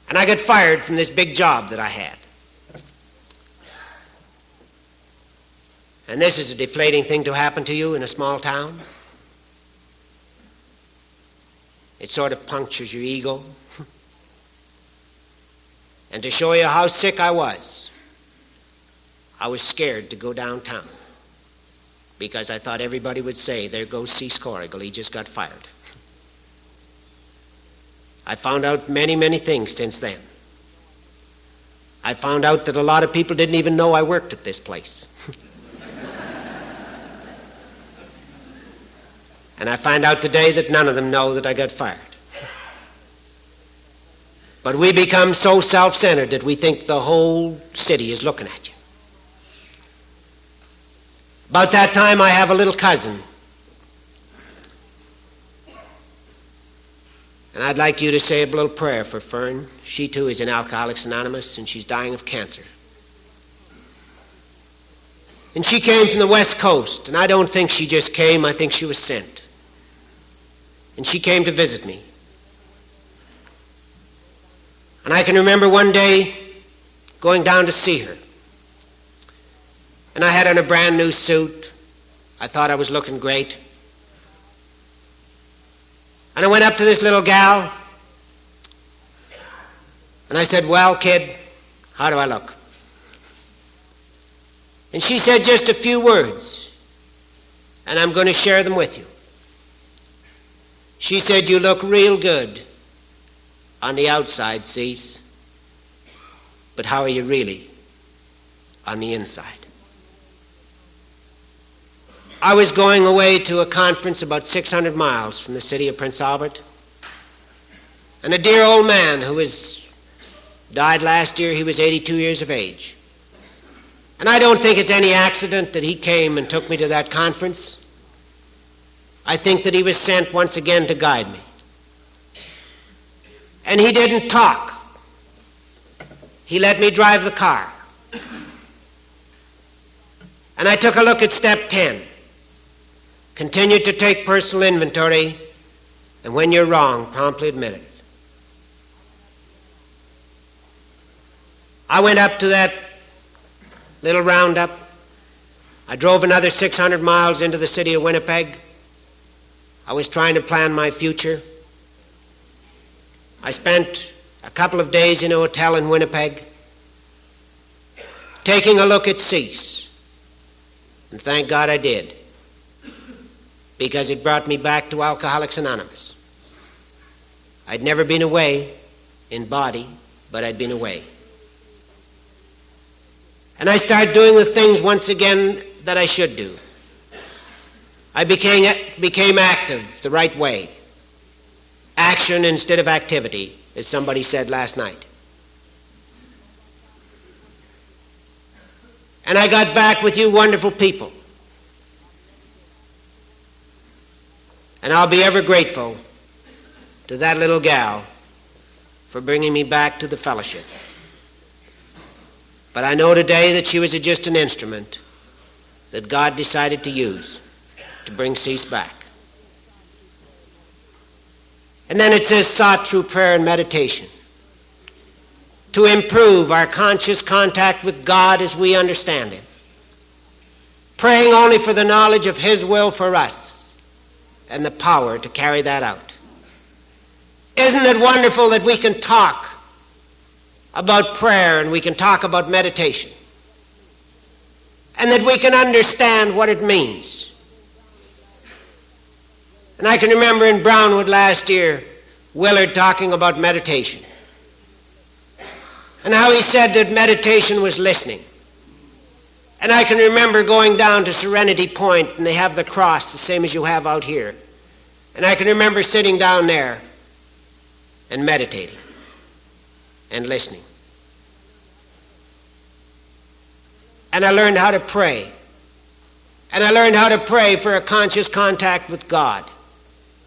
And I got fired from this big job that I had. And this is a deflating thing to happen to you in a small town. It sort of punctures your ego. And to show you how sick I was scared to go downtown because I thought everybody would say, there goes C. Scorigal, he just got fired. I found out many, many things since then. I found out that a lot of people didn't even know I worked at this place. And I find out today that none of them know that I got fired. But we become so self-centered that we think the whole city is looking at you. About that time, I have a little cousin. And I'd like you to say a little prayer for Fern. She, too, is in Alcoholics Anonymous, and she's dying of cancer. And she came from the West Coast, and I don't think she just came, I think she was sent. and she came to visit me. And I can remember one day going down to see her. And I had on a brand new suit. I thought I was looking great. And I went up to this little gal, and I said, "Well, kid, how do I look?" And she said just a few words, and I'm going to share them with you. She said, "You look real good on the outside, Cecil, but how are you really on the inside?" I was going away to a conference about 600 miles from the city of Prince Albert, and a dear old man who died last year, he was 82 years of age. And I don't think it's any accident that he came and took me to that conference. I think that he was sent once again to guide me. And he didn't talk. He let me drive the car. And I took a look at step 10. Continue to take personal inventory, and when you're wrong, promptly admit it. I went up to that little roundup. I drove another 600 miles into the city of Winnipeg. I was trying to plan my future. I spent a couple of days in a hotel in Winnipeg, taking a look at Cecil. And thank God I did, because it brought me back to Alcoholics Anonymous. I'd never been away in body, but I'd been away. And I started doing the things once again that I should do. I became active the right way. Action instead of activity, as somebody said last night. And I got back with you wonderful people. And I'll be ever grateful to that little gal for bringing me back to the fellowship. But I know today that she was just an instrument that God decided to use to bring Cecil back. And then it says, sought through prayer and meditation to improve our conscious contact with God as we understand Him, praying only for the knowledge of His will for us and the power to carry that out. Isn't it wonderful that we can talk about prayer and we can talk about meditation, and that we can understand what it means? And I can remember in Brownwood last year, Willard talking about meditation, and how he said that meditation was listening. And I can remember going down to Serenity Point, and they have the cross, the same as you have out here. And I can remember sitting down there and meditating and listening. And I learned how to pray. And I learned how to pray for a conscious contact with God,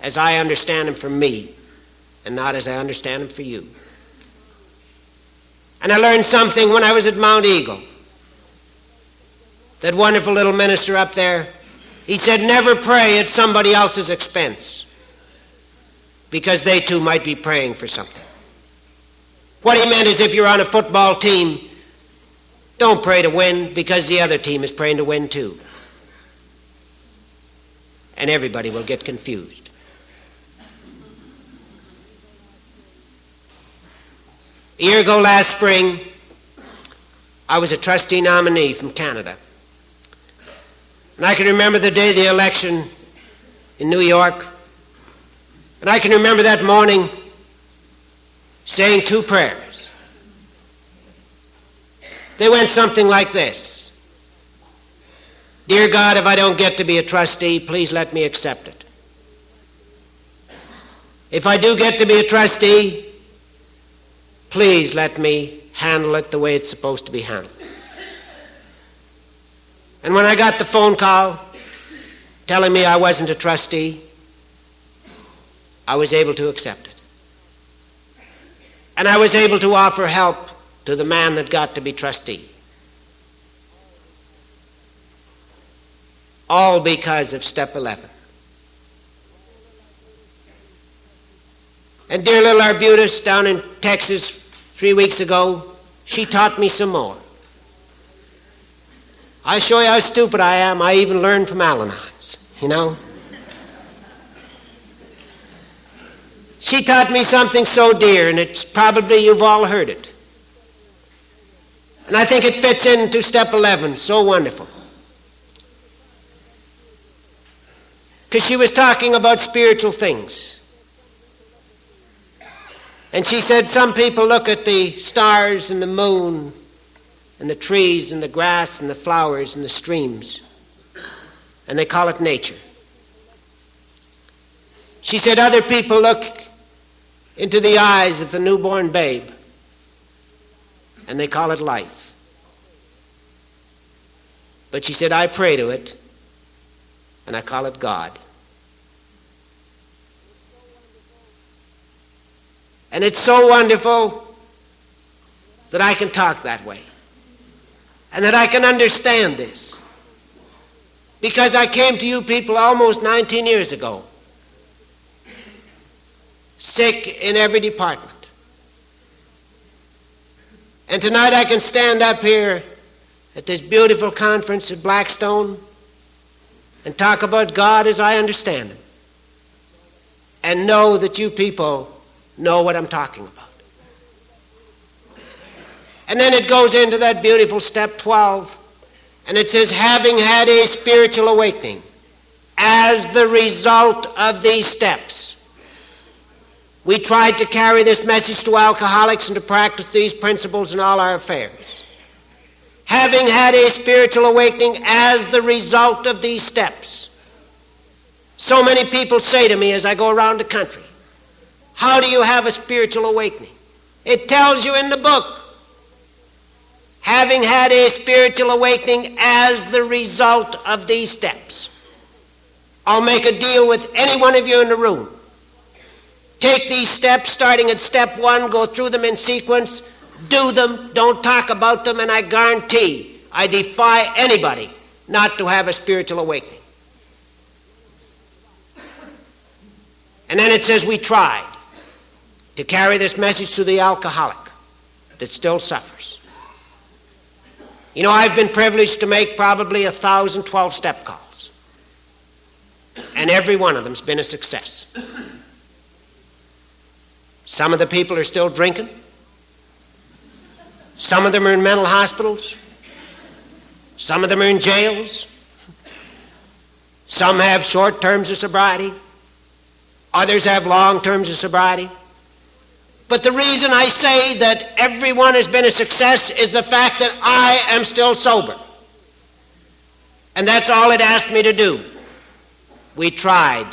as I understand Him for me, and not as I understand Him for you. And I learned something when I was at Mount Eagle. That wonderful little minister up there, he said, never pray at somebody else's expense, because they too might be praying for something. What he meant is, if you're on a football team, don't pray to win, because the other team is praying to win too. And everybody will get confused. A year ago last spring, I was a trustee nominee from Canada. And I can remember the day of the election in New York. And I can remember that morning saying two prayers. They went something like this: Dear God, if I don't get to be a trustee, please let me accept it. If I do get to be a trustee, please let me handle it the way it's supposed to be handled. And when I got the phone call telling me I wasn't a trustee, I was able to accept it. And I was able to offer help to the man that got to be trustee. All because of step 11. And dear little Arbutus down in Texas 3 weeks ago, she taught me some more. I show you how stupid I am. I even learned from Al-Anons, you know. She taught me something so dear, and it's probably you've all heard it. And I think it fits into step 11, so wonderful. Because she was talking about spiritual things. And she said some people look at the stars and the moon and the trees and the grass and the flowers and the streams, and they call it nature. She said other people look into the eyes of the newborn babe, and they call it life. But she said, I pray to it, and I call it God. And it's so wonderful that I can talk that way, and that I can understand this, because I came to you people almost 19 years ago, sick in every department. And tonight I can stand up here at this beautiful conference at Blackstone and talk about God as I understand him, and know that you people know what I'm talking about. And then it goes into that beautiful step 12, and it says, having had a spiritual awakening as the result of these steps, we tried to carry this message to alcoholics and to practice these principles in all our affairs. Having had a spiritual awakening as the result of these steps. So many people say to me as I go around the country, how do you have a spiritual awakening? It tells you in the book. Having had a spiritual awakening as the result of these steps. I'll make a deal with any one of you in the room. Take these steps, starting at step 1, go through them in sequence, do them, don't talk about them, and I guarantee, I defy anybody not to have a spiritual awakening. And then it says we tried to carry this message to the alcoholic that still suffers. You know, I've been privileged to make probably 1,000 12-step calls, and every one of them's been a success. Some of the people are still drinking. Some of them are in mental hospitals. Some of them are in jails. Some have short terms of sobriety. Others have long terms of sobriety. But the reason I say that everyone has been a success is the fact that I am still sober. And that's all it asked me to do. We tried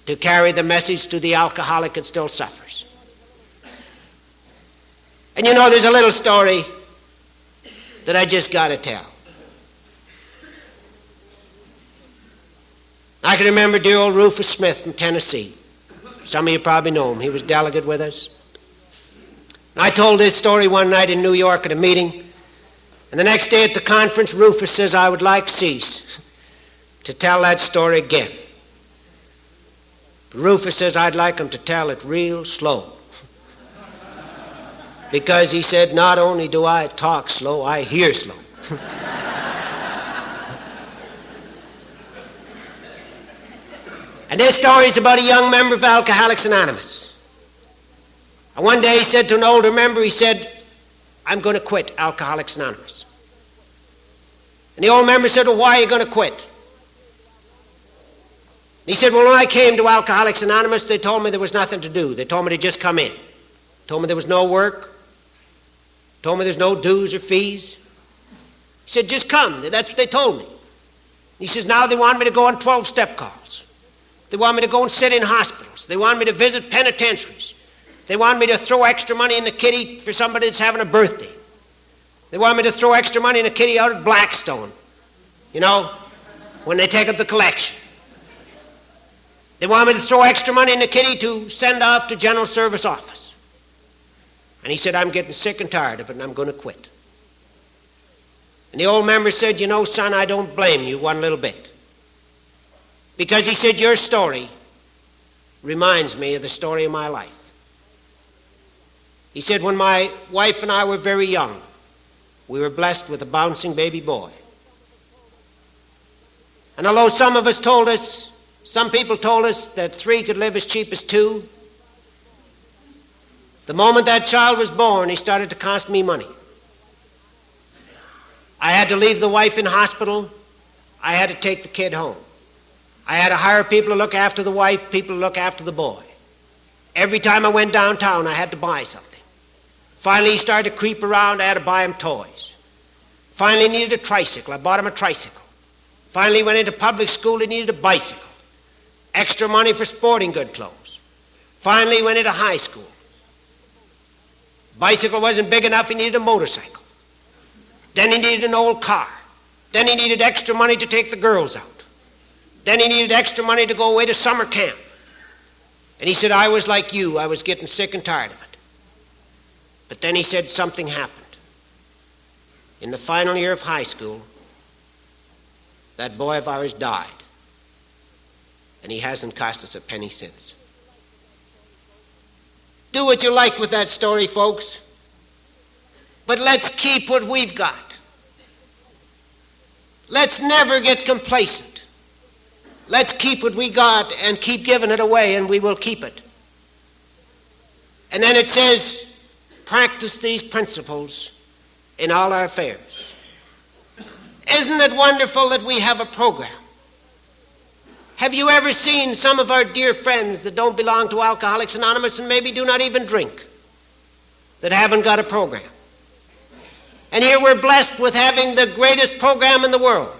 to carry the message to the alcoholic that still suffers. And you know, there's a little story that I just got to tell. I can remember dear old Rufus Smith from Tennessee. Some of you probably know him. He was delegate with us. And I told this story one night in New York at a meeting, and the next day at the conference, Rufus says, I would like Cease to tell that story again. But Rufus says, I'd like him to tell it real slow. Because he said, not only do I talk slow, I hear slow. And this story is about a young member of Alcoholics Anonymous. And one day he said to an older member, he said, I'm going to quit Alcoholics Anonymous. And the old member said, well, why are you going to quit? And he said, well, when I came to Alcoholics Anonymous, they told me there was nothing to do. They told me to just come in. Told me there was no work. Told me there's no dues or fees. He said, just come. That's what they told me. He says, now they want me to go on 12-step calls. They want me to go and sit in hospitals. They want me to visit penitentiaries. They want me to throw extra money in the kitty for somebody that's having a birthday. They want me to throw extra money in the kitty out at Blackstone, you know, when they take up the collection. They want me to throw extra money in the kitty to send off to General Service Office. And he said, I'm getting sick and tired of it, and I'm going to quit. And the old member said, you know, son, I don't blame you one little bit. Because he said, your story reminds me of the story of my life. He said, when my wife and I were very young, we were blessed with a bouncing baby boy. And although some people told us that 3 could live as cheap as 2, the moment that child was born, he started to cost me money. I had to leave the wife in hospital. I had to take the kid home. I had to hire people to look after the wife, people to look after the boy. Every time I went downtown, I had to buy something. Finally, he started to creep around. I had to buy him toys. Finally, he needed a tricycle. I bought him a tricycle. Finally, he went into public school. He needed a bicycle. Extra money for sporting good clothes. Finally, he went into high school. Bicycle wasn't big enough. He needed a motorcycle. Then he needed an old car. Then he needed extra money to take the girls out. Then he needed extra money to go away to summer camp. And he said, I was like you. I was getting sick and tired of it. But then he said something happened. In the final year of high school, that boy of ours died. And he hasn't cost us a penny since. Do what you like with that story, folks. But let's keep what we've got. Let's never get complacent. Let's keep what we got and keep giving it away, and we will keep it. And then it says, practice these principles in all our affairs. Isn't it wonderful that we have a program? Have you ever seen some of our dear friends that don't belong to Alcoholics Anonymous and maybe do not even drink, that haven't got a program? And here we're blessed with having the greatest program in the world.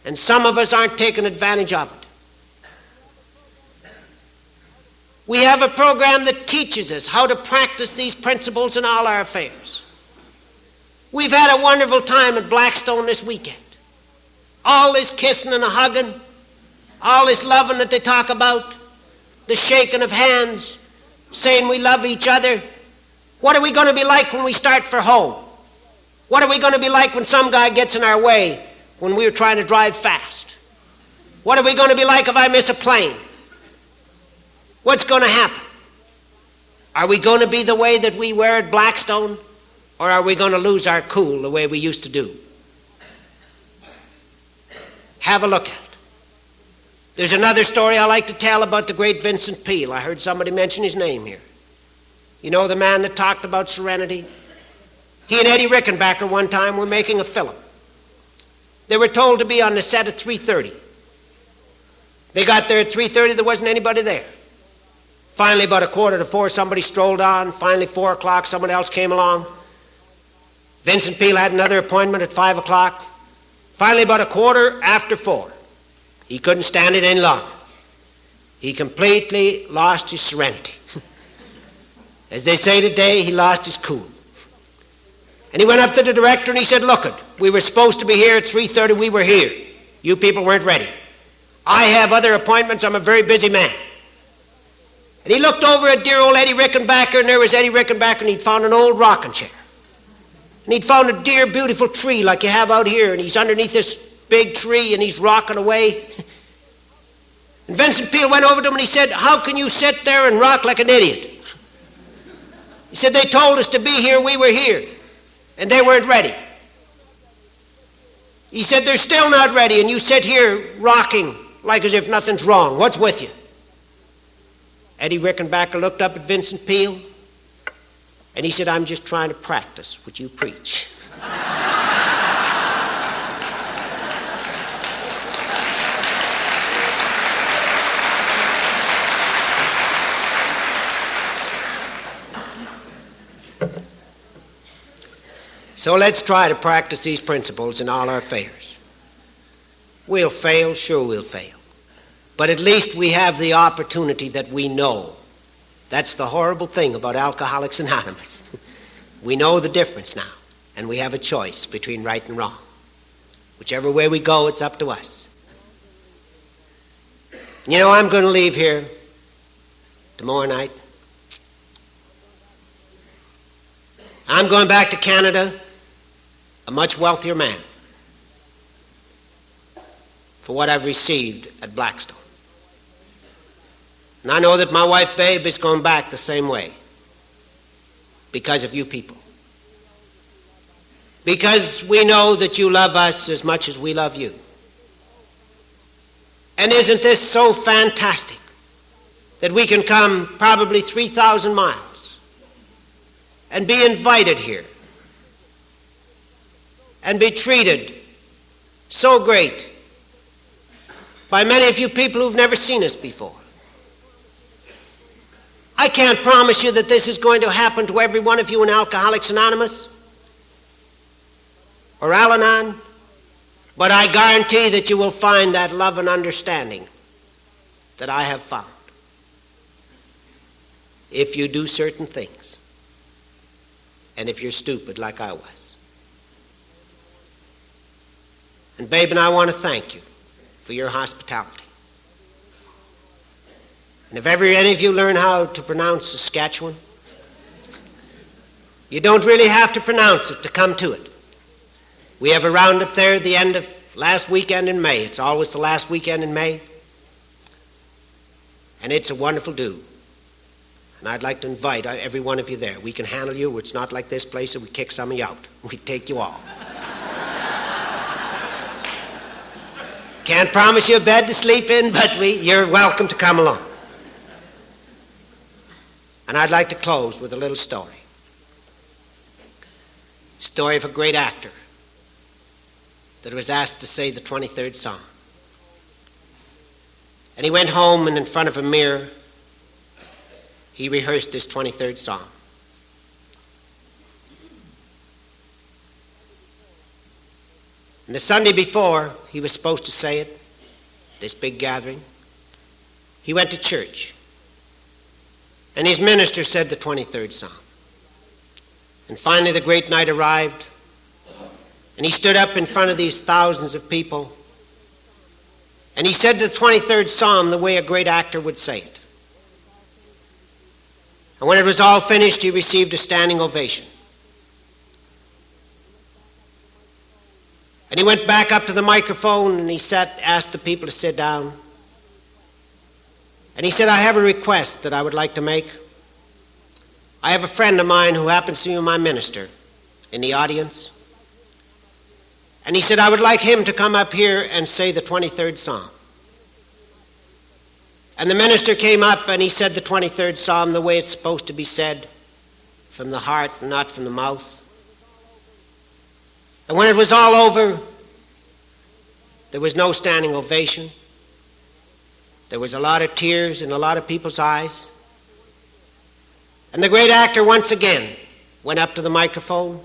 And some of us aren't taking advantage of it. We have a program that teaches us how to practice these principles in all our affairs. We've had a wonderful time at Blackstone this weekend. All this kissing and hugging, all this loving that they talk about, the shaking of hands, saying we love each other. What are we going to be like when we start for home? What are we going to be like when some guy gets in our way when we're trying to drive fast? What are we going to be like if I miss a plane? What's going to happen? Are we going to be the way that we were at Blackstone, or are we going to lose our cool the way we used to do? Have a look at it. There's another story I like to tell about the great Vincent Peale. I heard somebody mention his name here. You know the man that talked about serenity? He and Eddie Rickenbacker one time were making a film. They were told to be on the set at 3:30. They got there at 3:30, there wasn't anybody there. Finally, about 3:45, somebody strolled on. Finally, 4 o'clock, someone else came along. Vincent Peale had another appointment at 5 o'clock. Finally, about 4:15, he couldn't stand it any longer. He completely lost his serenity. As they say today, he lost his cool. And he went up to the director and he said, look it, we were supposed to be here at 3:30, we were here. You people weren't ready. I have other appointments, I'm a very busy man. And he looked over at dear old Eddie Rickenbacker, and there was Eddie Rickenbacker, and he'd found an old rocking chair. And he'd found a dear, beautiful tree like you have out here, and he's underneath this big tree, and he's rocking away. And Vincent Peale went over to him, and he said, how can you sit there and rock like an idiot? He said, they told us to be here, we were here, and they weren't ready. He said, they're still not ready, and you sit here rocking like as if nothing's wrong. What's with you? Eddie Rickenbacker looked up at Vincent Peale, and he said, I'm just trying to practice what you preach. So let's try to practice these principles in all our affairs. We'll fail, sure we'll fail. But at least we have the opportunity that we know. That's the horrible thing about Alcoholics Anonymous. We know the difference now, and we have a choice between right and wrong. Whichever way we go, it's up to us. You know, I'm going to leave here tomorrow night. I'm going back to Canada, a much wealthier man, for what I've received at Blackstone. And I know that my wife, Babe, is going back the same way. because of you people. Because we know that you love us as much as we love you. And isn't this so fantastic that we can come probably 3,000 miles and be invited here and be treated so great by many of you people who've never seen us before. I can't promise you that this is going to happen to every one of you in Alcoholics Anonymous or Al-Anon, but I guarantee that you will find that love and understanding that I have found if you do certain things and if you're stupid like I was. And babe, and I want to thank you for your hospitality. And if ever any of you learn how to pronounce Saskatchewan, you don't really have to pronounce it to come to it. We have a roundup there at the end of last weekend in May. It's always the last weekend in May. And it's a wonderful do. And I'd like to invite every one of you there. We can handle you. It's not like this place that we kick some of you out. We take you all. Can't promise you a bed to sleep in, but you're welcome to come along. And I'd like to close with a little story. Story of a great actor that was asked to say the 23rd Psalm. And he went home and in front of a mirror, he rehearsed this 23rd Psalm. And the Sunday before he was supposed to say it, this big gathering, he went to church. And his minister said the 23rd Psalm. And finally the great night arrived, and he stood up in front of these thousands of people, and he said the 23rd Psalm the way a great actor would say it. And when it was all finished, he received a standing ovation. And he went back up to the microphone, and he asked the people to sit down. And he said, I have a request that I would like to make. I have a friend of mine who happens to be my minister in the audience. And he said, I would like him to come up here and say the 23rd Psalm. And the minister came up and he said the 23rd Psalm the way it's supposed to be said, from the heart and not from the mouth. And when it was all over, there was no standing ovation. There was a lot of tears in a lot of people's eyes. And the great actor once again went up to the microphone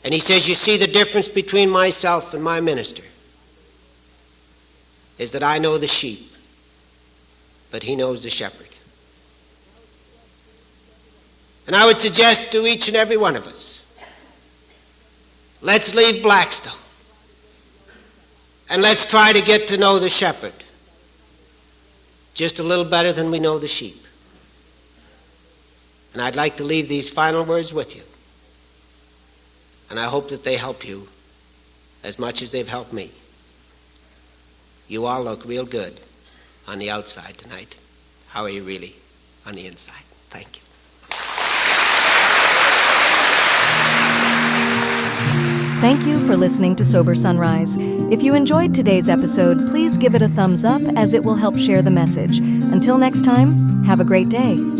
and he says, you see, the difference between myself and my minister is that I know the sheep, but he knows the shepherd. And I would suggest to each and every one of us, let's leave Blackstone and let's try to get to know the shepherd just a little better than we know the sheep. And I'd like to leave these final words with you. And I hope that they help you as much as they've helped me. You all look real good on the outside tonight. How are you really on the inside? Thank you. Thank you for listening to Sober Sunrise. If you enjoyed today's episode, please give it a thumbs up as it will help share the message. Until next time, have a great day.